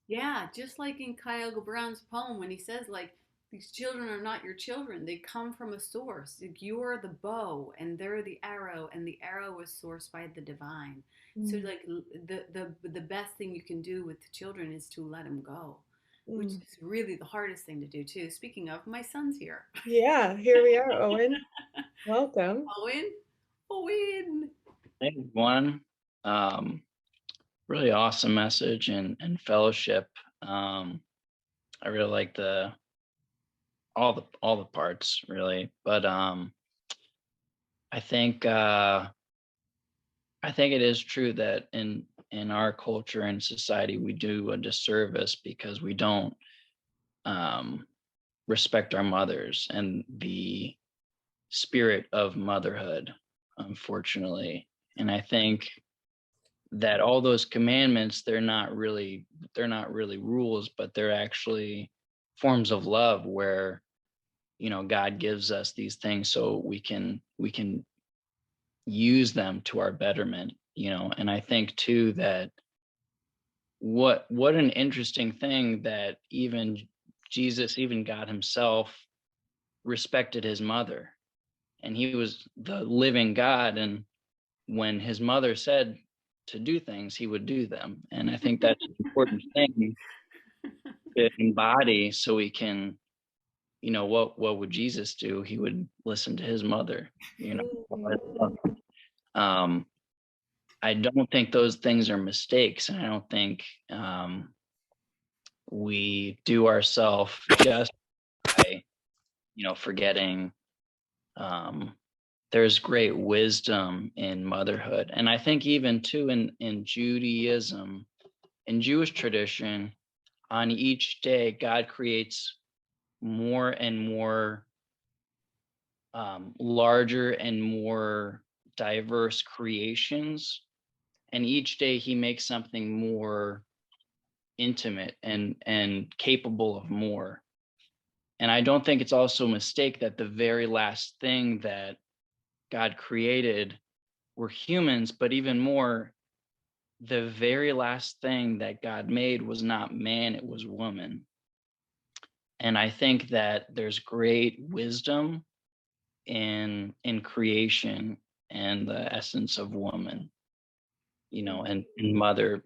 Yeah, just like in Cuyahoga Brown's poem when he says like these children are not your children. They come from a source. Like, you're the bow and they're the arrow, and the arrow is sourced by the divine. So like the best thing you can do with the children is to let them go, which is really the hardest thing to do too. Speaking of, my son's here. Yeah, here we are, Owen. Welcome. Owen, Owen. Hey, everyone. Really awesome message and fellowship. I really like all the parts really, but I think it is true that in our culture and society we do a disservice because we don't respect our mothers and the spirit of motherhood, unfortunately. And I think that all those commandments, they're not really rules, but they're actually forms of love where, you know, God gives us these things so we can use them to our betterment, you know. And I think too that what an interesting thing that even Jesus, even God himself, respected his mother, and he was the living God, and when his mother said to do things, he would do them. And I think that's an important thing to embody so we can, you know, what would Jesus do? He would listen to his mother, you know. I don't think those things are mistakes, and I don't think we do ourselves just by, you know, forgetting there's great wisdom in motherhood. And I think even too in Judaism, in Jewish tradition, on each day, God creates more and more larger and more diverse creations. And each day he makes something more intimate and capable of more. And I don't think it's also a mistake that the very last thing that God created were humans, but even more, the very last thing that God made was not man, it was woman. And I think that there's great wisdom in creation and the essence of woman, you know, and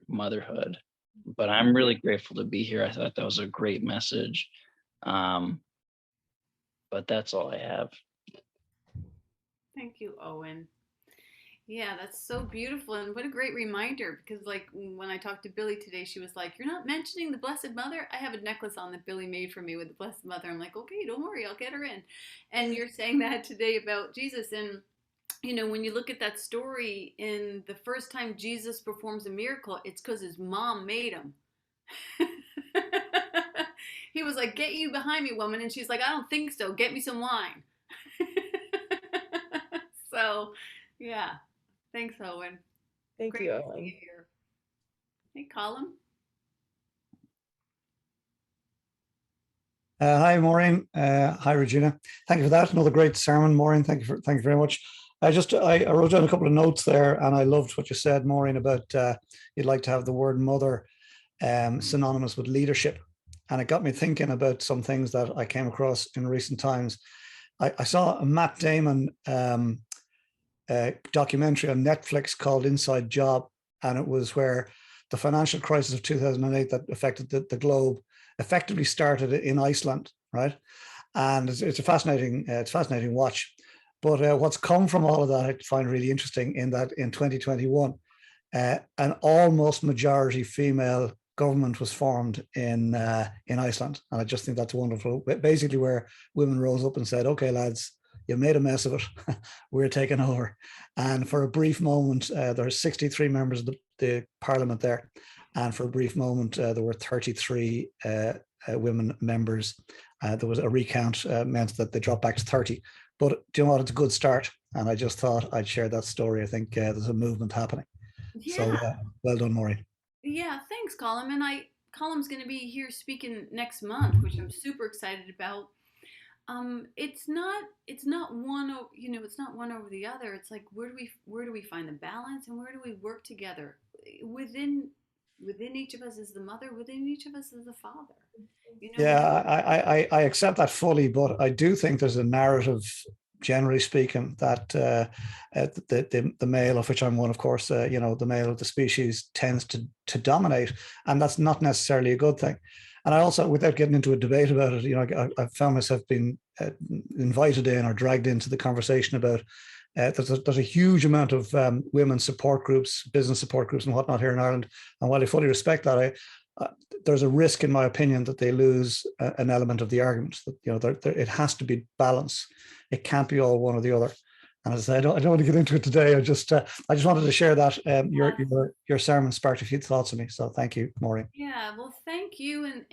motherhood. But I'm really grateful to be here. I thought that was a great message. But that's all I have. Thank you, Owen. Yeah, that's so beautiful. And what a great reminder, because like when I talked to Billy today, she was like, "You're not mentioning the Blessed Mother?" I have a necklace on that Billy made for me with the Blessed Mother. I'm like, "Okay, don't worry, I'll get her in." And you're saying that today about Jesus. And, you know, when you look at that story, in the first time Jesus performs a miracle, it's because his mom made him. He was like, "Get you behind me, woman," and she's like, "I don't think so. Get me some wine." So, yeah. Thanks, Owen. Thank Great you, to see Owen. you here. Hey, Colin. Hi, Maureen. Hi, Regina. Thank you for that. Another great sermon, Maureen. Thank you very much. I wrote down a couple of notes there, and I loved what you said, Maureen, about you'd like to have the word mother synonymous with leadership, and it got me thinking about some things that I came across in recent times. I saw a Matt Damon documentary on Netflix called Inside Job, and it was where the financial crisis of 2008 that affected the globe effectively started in Iceland, right? And it's a fascinating watch. But what's come from all of that, I find really interesting, in that in 2021, an almost majority female government was formed in Iceland, and I just think that's wonderful. Basically, where women rose up and said, "Okay, lads, you made a mess of it. We're taking over." And for a brief moment, there are 63 members of the parliament there, and for a brief moment, there were 33 women members. There was a recount meant that they dropped back to 30. But do you know what? It's a good start, and I just thought I'd share that story. I think there's a movement happening. Yeah. So well done, Maureen. Yeah, thanks, Colin. And Colin's going to be here speaking next month, which I'm super excited about. It's not one, it's not one over the other. It's like, where do we find the balance, and where do we work together? Within each of us is the mother. Within each of us is the father. Yeah, I accept that fully, but I do think there's a narrative, generally speaking, that the male, of which I'm one, of course, the male of the species tends to dominate, and that's not necessarily a good thing. And I also, without getting into a debate about it, I found myself being invited in or dragged into the conversation about there's a huge amount of women's support groups, business support groups and whatnot here in Ireland. And while I fully respect that, there's a risk, in my opinion, that they lose an element of the argument. That it has to be balance. It can't be all one or the other. And as I said, I don't want to get into it today. I just wanted to share that your sermon sparked a few thoughts in me. So thank you, Maureen. Yeah, well, thank you. And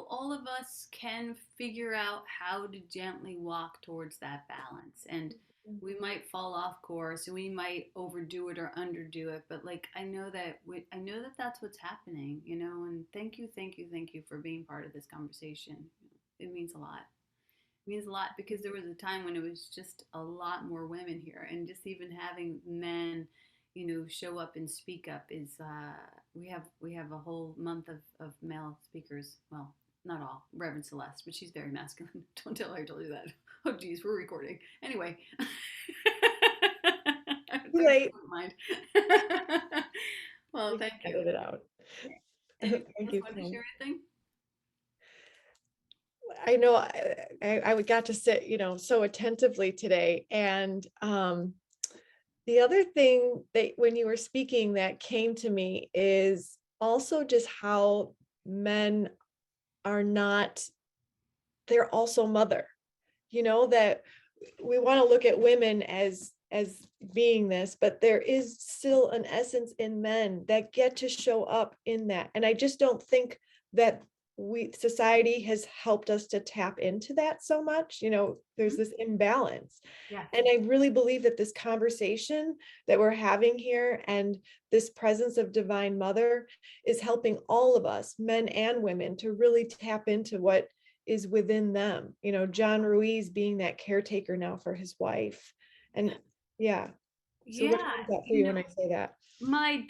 all of us can figure out how to gently walk towards that balance. And we might fall off course, and we might overdo it or underdo it. But I know that that's what's happening. And thank you for being part of this conversation. It means a lot. Means a lot, because there was a time when it was just a lot more women here, and just even having men show up and speak up is we have a whole month of male speakers. Well, not all. Reverend Celeste, but she's very masculine. Don't tell her I told you that. Oh geez, we're recording anyway. Late. Mind. Well, thank you. Edit it out. Thank you. Want to share anything? I know I got to sit, so attentively today. And the other thing that when you were speaking that came to me is also just how men are not, they're also mother, that we want to look at women as being this, but there is still an essence in men that get to show up in that. And I just don't think that society has helped us to tap into that so much. There's this imbalance. Yeah. And I really believe that this conversation that we're having here and this presence of Divine Mother is helping all of us, men and women, to really tap into what is within them. John Ruiz being that caretaker now for his wife. And yeah. So what comes up for you when I say that? My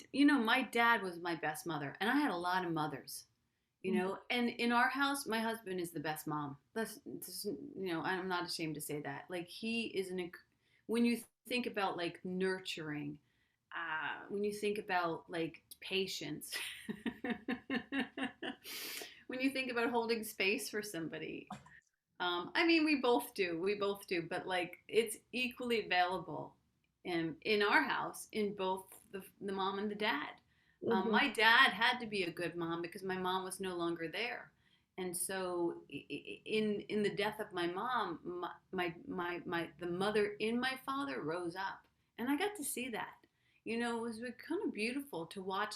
dad was my best mother, and I had a lot of mothers. And in our house, my husband is the best mom. I'm not ashamed to say that. He is when you think about nurturing, when you think about patience, when you think about holding space for somebody, we both do, but it's equally available in our house, in both the mom and the dad. My dad had to be a good mom because my mom was no longer there. And so in the death of my mom, the mother in my father rose up, and I got to see that. It was kind of beautiful to watch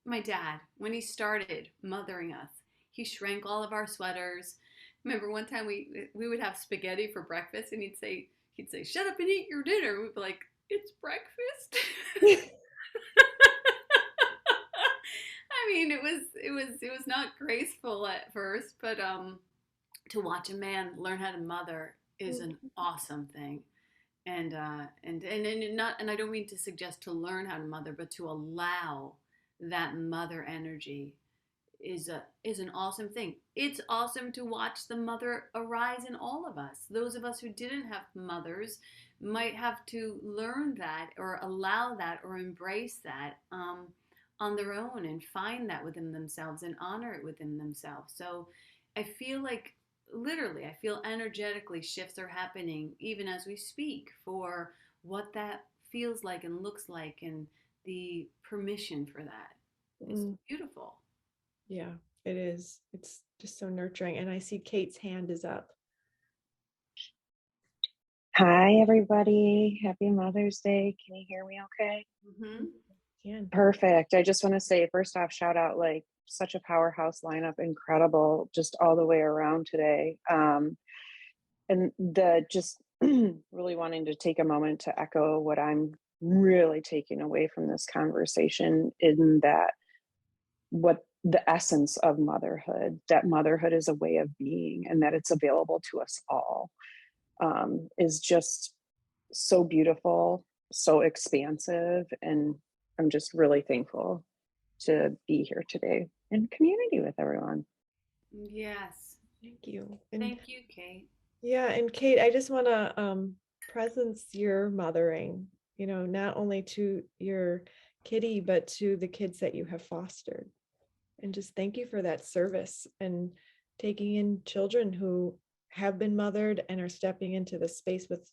my dad when he started mothering us. He shrank all of our sweaters. Remember one time we would have spaghetti for breakfast, and he'd say, "Shut up and eat your dinner." We'd be like, "It's breakfast." I mean, it was not graceful at first, but to watch a man learn how to mother is an awesome thing. And I don't mean to suggest to learn how to mother, but to allow that mother energy is an awesome thing. It's awesome to watch the mother arise in all of us. Those of us who didn't have mothers might have to learn that or allow that or embrace that on their own and find that within themselves and honor it within themselves. So I feel like literally, I feel energetically shifts are happening even as we speak for what that feels like and looks like, and the permission for that. It's beautiful. Yeah, it is. It's just so nurturing. And I see Kate's hand is up. Hi, everybody. Happy Mother's Day. Can you hear me okay? Can. Perfect. I just want to say, first off, shout out, like, such a powerhouse lineup, incredible, just all the way around today. And just really wanting to take a moment to echo what I'm really taking away from this conversation, in that what the essence of motherhood, that motherhood is a way of being and that it's available to us all, is just so beautiful, so expansive. And I'm just really thankful to be here today in community with everyone. Yes. Thank you. And thank you, Kate. Yeah, and Kate, I just want to presence your mothering, not only to your kitty, but to the kids that you have fostered. And just thank you for that service and taking in children who have been mothered and are stepping into the space with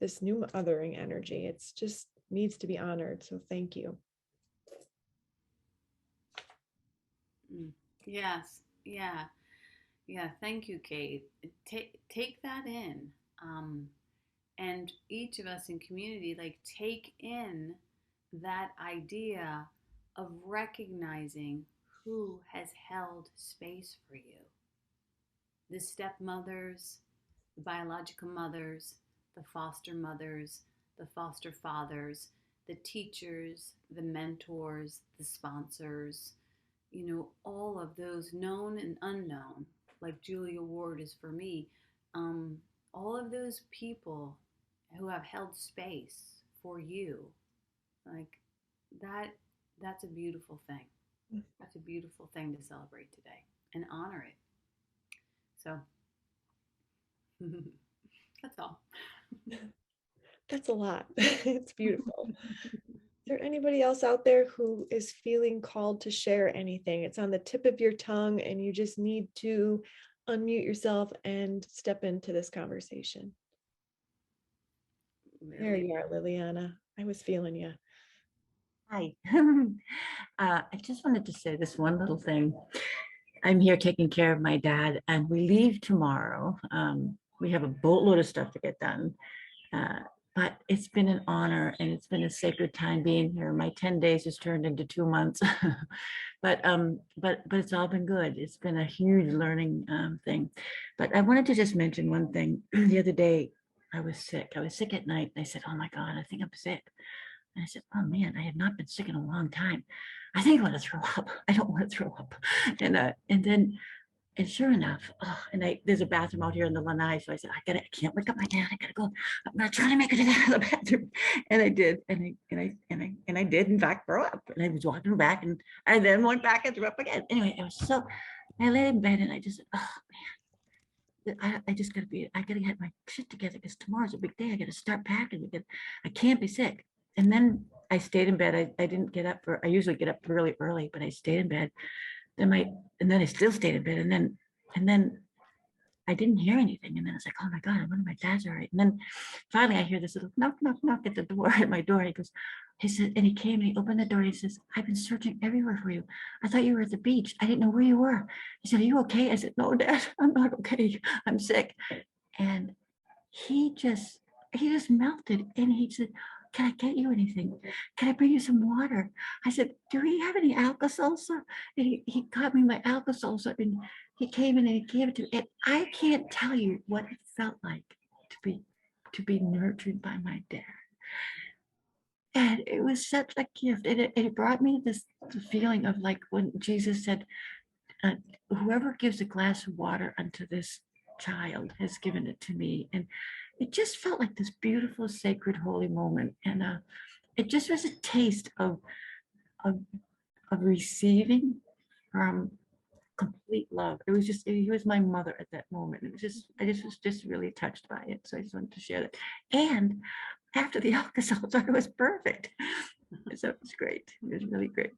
this new mothering energy. It's just needs to be honored. So thank you. Yes. Yeah. Yeah. Thank you, Kate. Take that in. And each of us in community, like, take in that idea of recognizing who has held space for you. The stepmothers, the biological mothers, the foster mothers, the foster fathers, the teachers, the mentors, the sponsors, all of those known and unknown, like Julia Ward is for me. All of those people who have held space for you, like that's a beautiful thing. That's a beautiful thing to celebrate today and honor it. So that's all. That's a lot. It's beautiful. Is there anybody else out there who is feeling called to share anything? It's on the tip of your tongue and you just need to unmute yourself and step into this conversation. There you are, Liliana. I was feeling you. Hi. I just wanted to say this one little thing. I'm here taking care of my dad, and we leave tomorrow. We have a boatload of stuff to get done, but it's been an honor and it's been a sacred time being here. My 10 days has turned into 2 months, but it's all been good. It's been a huge learning thing. But I wanted to just mention one thing. The other day, I was sick. I was sick at night, and I said, "Oh my God, I think I'm sick." And I said, "Oh man, I have not been sick in a long time. I think I want to throw up. I don't want to throw up." And sure enough, there's a bathroom out here in the lanai. So I said, I can't wake up my dad. I gotta go. I'm gonna try to make it to the bathroom. And I did. And I did in fact throw up. And I was walking back, and I then went back and threw up again. Anyway, I lay in bed and I just said, "Oh man, I just I gotta get my shit together, because tomorrow's a big day. I gotta start packing because I can't be sick." And then I stayed in bed. I didn't get up I usually get up really early, but I stayed in bed. And then I still stayed in bed. And then I didn't hear anything. And then I was like, "Oh my God, I wonder if my dad's all right." And then finally I hear this little knock, knock, knock at the door, at my door. He said, and he came and he opened the door and he says, "I've been searching everywhere for you. I thought you were at the beach. I didn't know where you were." He said, "Are you okay?" I said, "No, Dad, I'm not okay. I'm sick." And he just melted. And he said, can I get you anything? Can I bring you some water? I said, do we have any Alka-Seltzer? And he got me my Alka-Seltzer, and he came in and he gave it to me. And I can't tell you what it felt like to be nurtured by my dad. And it was such a gift. And it brought me this feeling of like when Jesus said, whoever gives a glass of water unto this child has given it to me. And it just felt like this beautiful, sacred, holy moment. And it just was a taste of receiving from complete love. It was just, he was my mother at that moment. It was just, I just was just really touched by it. So I just wanted to share that. And after the Alka-Seltzer, it was perfect. So it was great. It was really great.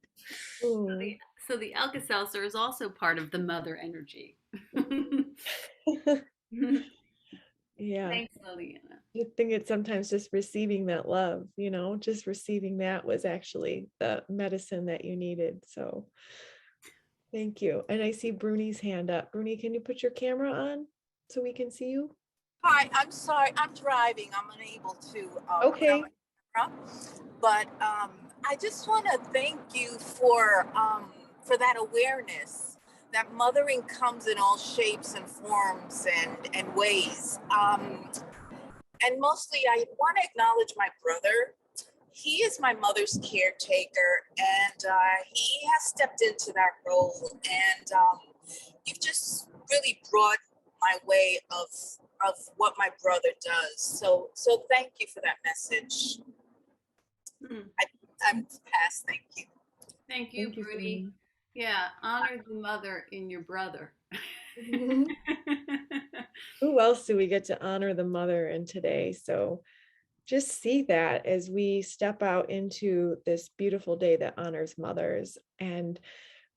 So the Alka-Seltzer is also part of the mother energy. Yeah. Thanks, Liliana. I think it's sometimes just receiving that love, just receiving that was actually the medicine that you needed. So thank you. And I see Bruni's hand up. Bruni, can you put your camera on so we can see you? Hi, I'm sorry. I'm driving. I'm unable to. Okay. But I just want to thank you for that awareness that mothering comes in all shapes and forms and ways. And mostly, I want to acknowledge my brother. He is my mother's caretaker, and he has stepped into that role. And you've just really brought my way of what my brother does. So thank you for that message. I'm past. Thank you. Thank you, Thank you, Bruni. Yeah, honor the mother in your brother. Who else do we get to honor the mother in today? So just see that as we step out into this beautiful day that honors mothers. And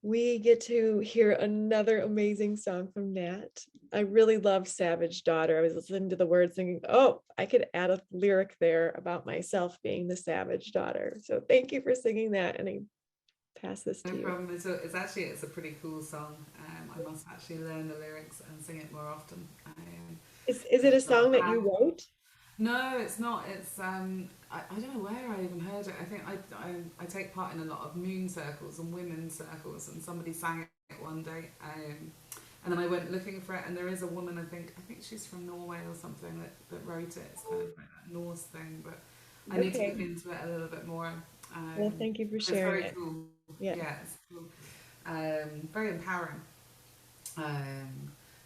we get to hear another amazing song from Nat. I really love Savage Daughter. I was listening to the words thinking, oh, I could add a lyric there about myself being the savage daughter. So thank you for singing that. And I pass this to you. No problem. It's a pretty cool song. I must actually learn the lyrics and sing it more often. Is it a song that you wrote? No, it's not. It's I don't know where I even heard it. I think I take part in a lot of moon circles and women's circles, and somebody sang it one day, and then I went looking for it, and there is a woman, I think she's from Norway or something that wrote it. It's kind of like that Norse thing, but I need to look into it a little bit more. Well, thank you for sharing it. Cool. Yeah, it's cool. Very empowering.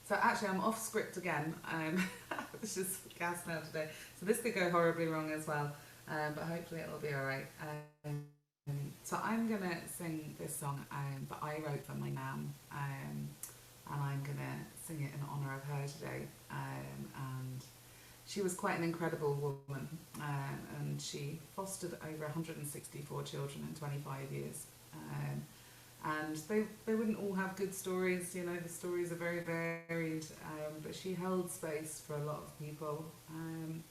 So actually, I'm off script again. It's just gas now today. So this could go horribly wrong as well, but hopefully it'll be all right. So I'm gonna sing this song that I wrote for my mum, and I'm gonna sing it in honour of her today. And she was quite an incredible woman, and she fostered over 164 children in 25 years. And they wouldn't all have good stories, the stories are very varied, but she held space for a lot of people and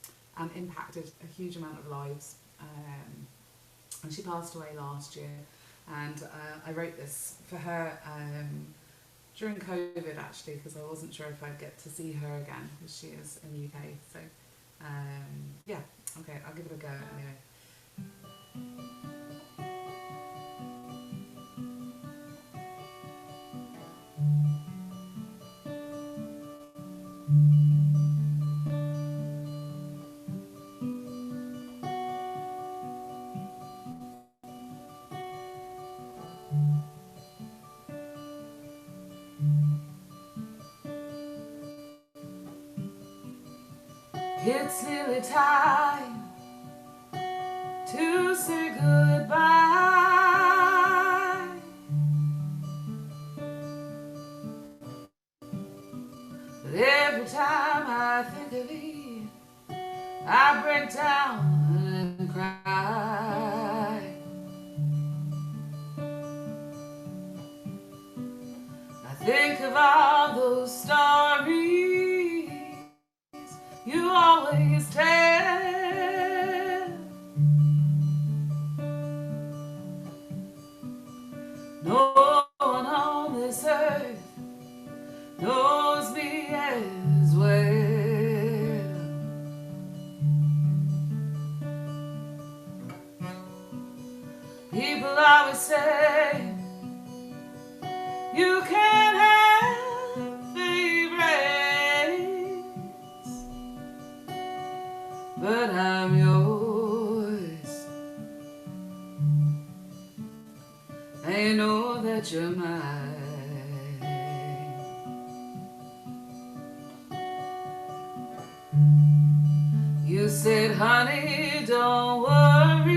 impacted a huge amount of lives. And she passed away last year, and I wrote this for her during COVID actually, because I wasn't sure if I'd get to see her again, because she is in the UK. So yeah, okay, I'll give it a go anyway. It's nearly time to say goodbye, but every time I think of it, I break down and cry. I think of all those stories you always tell. No one on this earth knows me as well. People always say you can't have favorites, but I'm yours, and you know that you're mine. You said, honey, don't worry,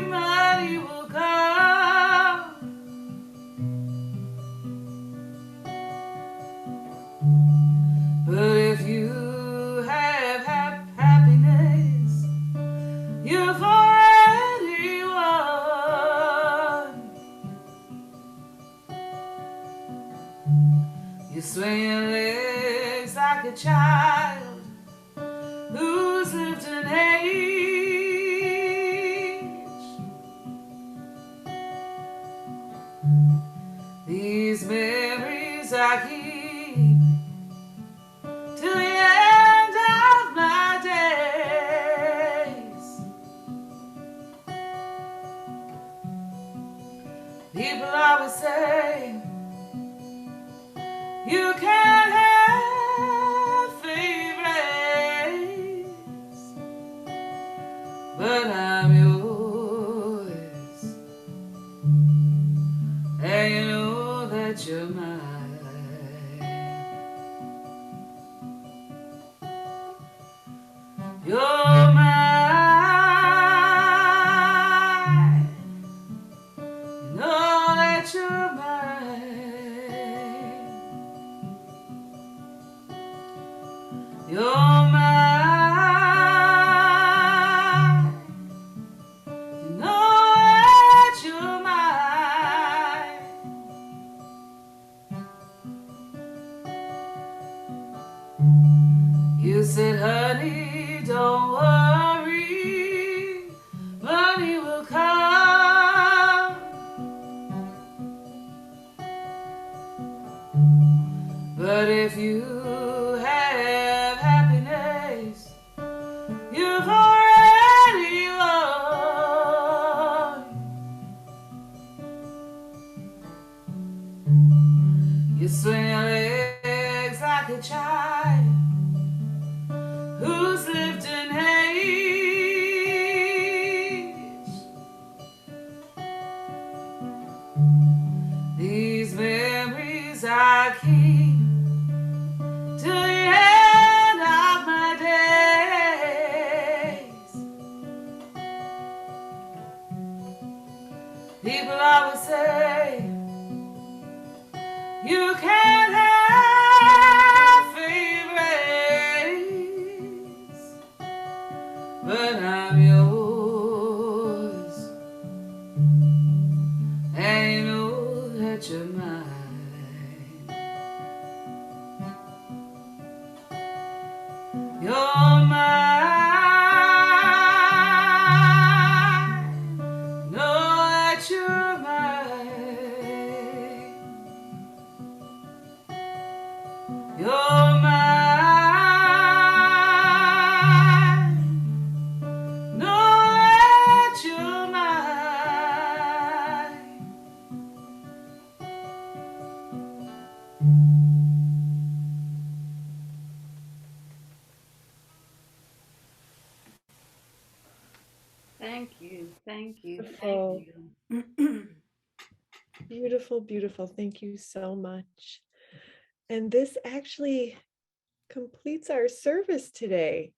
money will come. But if you have happiness, you've already won. You swing your legs like a child who's lived an age. These memories I keep till the end of my days. People always say you can't have favorites, but I'm yours, and you know that you're mine. You're mine, you know that you're mine. You're mine, you know that you're mine. You said, honey, don't worry, money will come. But if you have happiness, you've already won. You swing your legs like a child who's lived in age. These memories I keep till the end of my days. People always say you can't have favorites, but I'm yours, and you know that you're mine. You're mine, know that you're mine. You're mine, know that you're mine. Thank you. Thank you. Beautiful. Thank you. Beautiful, beautiful. Thank you so much. And this actually completes our service today.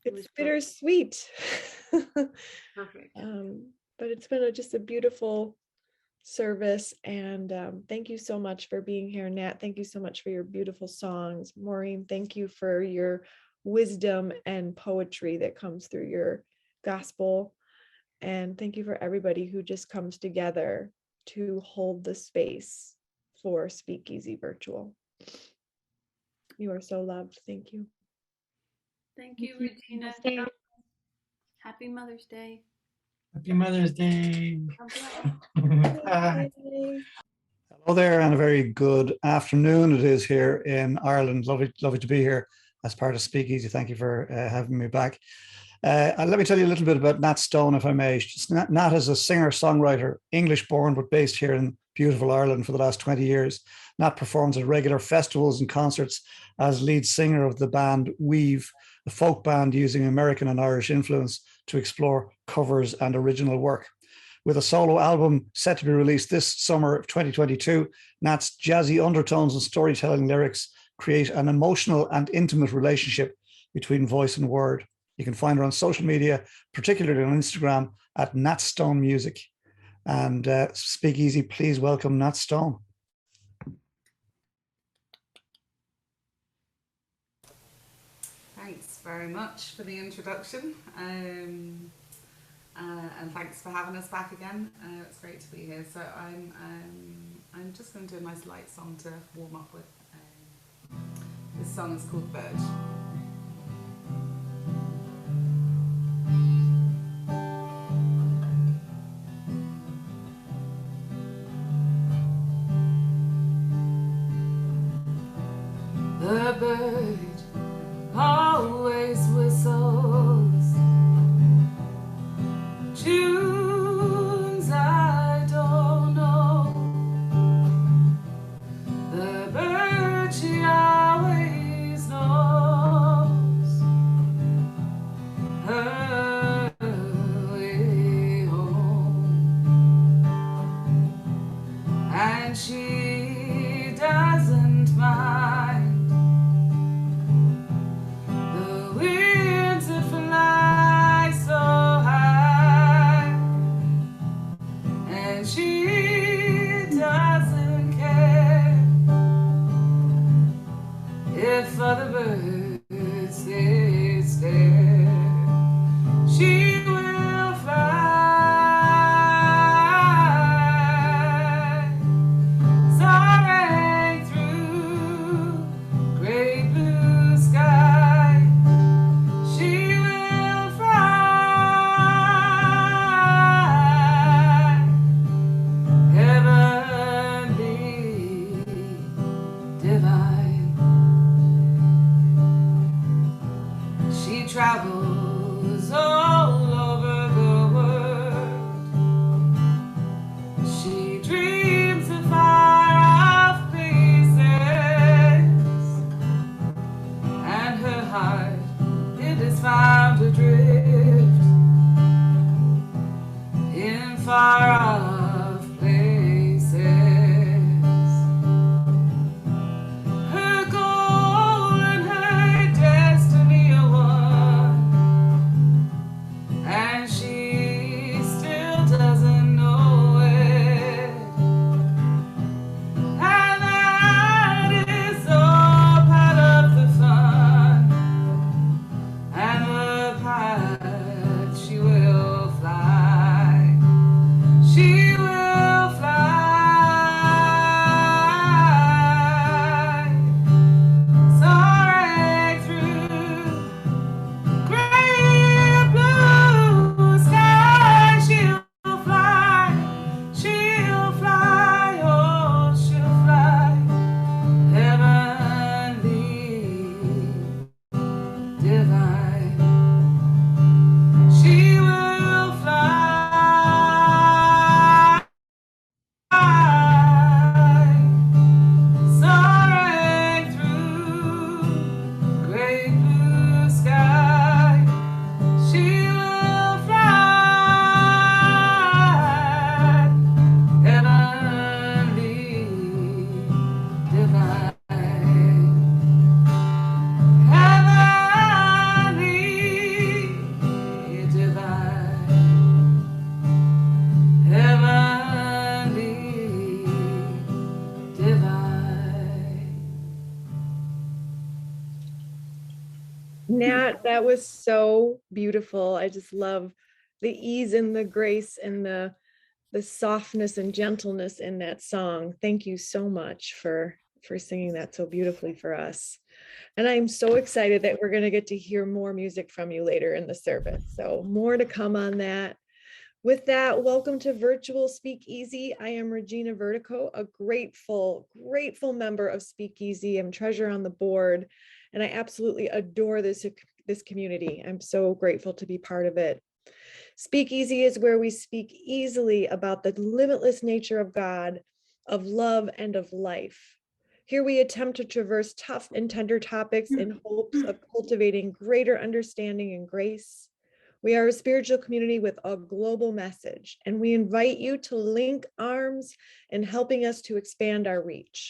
It was It's bittersweet. perfect. But it's been just a beautiful service. And thank you so much for being here, Nat. Thank you so much for your beautiful songs. Maureen, thank you for your wisdom and poetry that comes through your gospel. And thank you for everybody who just comes together to hold the space for Speakeasy Virtual. You are so loved. Thank you. Thank you, Regina. Happy Mother's Day. Happy Mother's Day. Bye. Hello there, and a very good afternoon it is here in Ireland. Lovely to be here as part of Speakeasy. Thank you for having me back. Let me tell you a little bit about Nat Stone, if I may. Nat is a singer-songwriter, English-born, but based here in beautiful Ireland for the last 20 years. Nat performs at regular festivals and concerts as lead singer of the band Weave, a folk band using American and Irish influence to explore covers and original work. With a solo album set to be released this summer of 2022, Nat's jazzy undertones and storytelling lyrics create an emotional and intimate relationship between voice and word. You can find her on social media, particularly on Instagram at Nat Stone Music. And SpeakEasy, please welcome Nat Stone. Thanks very much for the introduction. And thanks for having us back again. It's great to be here. So I'm just going to do a nice light song to warm up with. This song is called Bird. The bird always whistles tunes I don't know. The bird, she always knows her way home, and she doesn't mind the winds that fly so high, and she doesn't care if other birds they stare. She will fly, soaring through great blue sky. She will fly, heavenly, divine. She travels all over the world. She dreams of far-off places, and her heart, it is found adrift in far-off places. Her goal and her destiny are one, and she still doesn't know it. And that is all part of the fun, and the path she will fly. She will fly, soaring through great blue sky. She'll fly, oh, she'll fly, heavenly, divine. She will fly, soaring through great blue sky. She will fly, heavenly, divine. Heavenly, divine. Heavenly, divine. Nat, that was so beautiful. I just love the ease and the grace and the softness and gentleness in that song. Thank you so much for singing that so beautifully for us. And I'm so excited that we're going to get to hear more music from you later in the service. So more to come on that. With that, welcome to Virtual SpeakEasy. I am Regina Vertico, a grateful member of SpeakEasy. I'm treasurer on the board, and I absolutely adore this this community. I'm so grateful to be part of it. SpeakEasy is where we speak easily about the limitless nature of God, of love, and of life. Here we attempt to traverse tough and tender topics in hopes of cultivating greater understanding and grace. We are a spiritual community with a global message, and we invite you to link arms in helping us to expand our reach.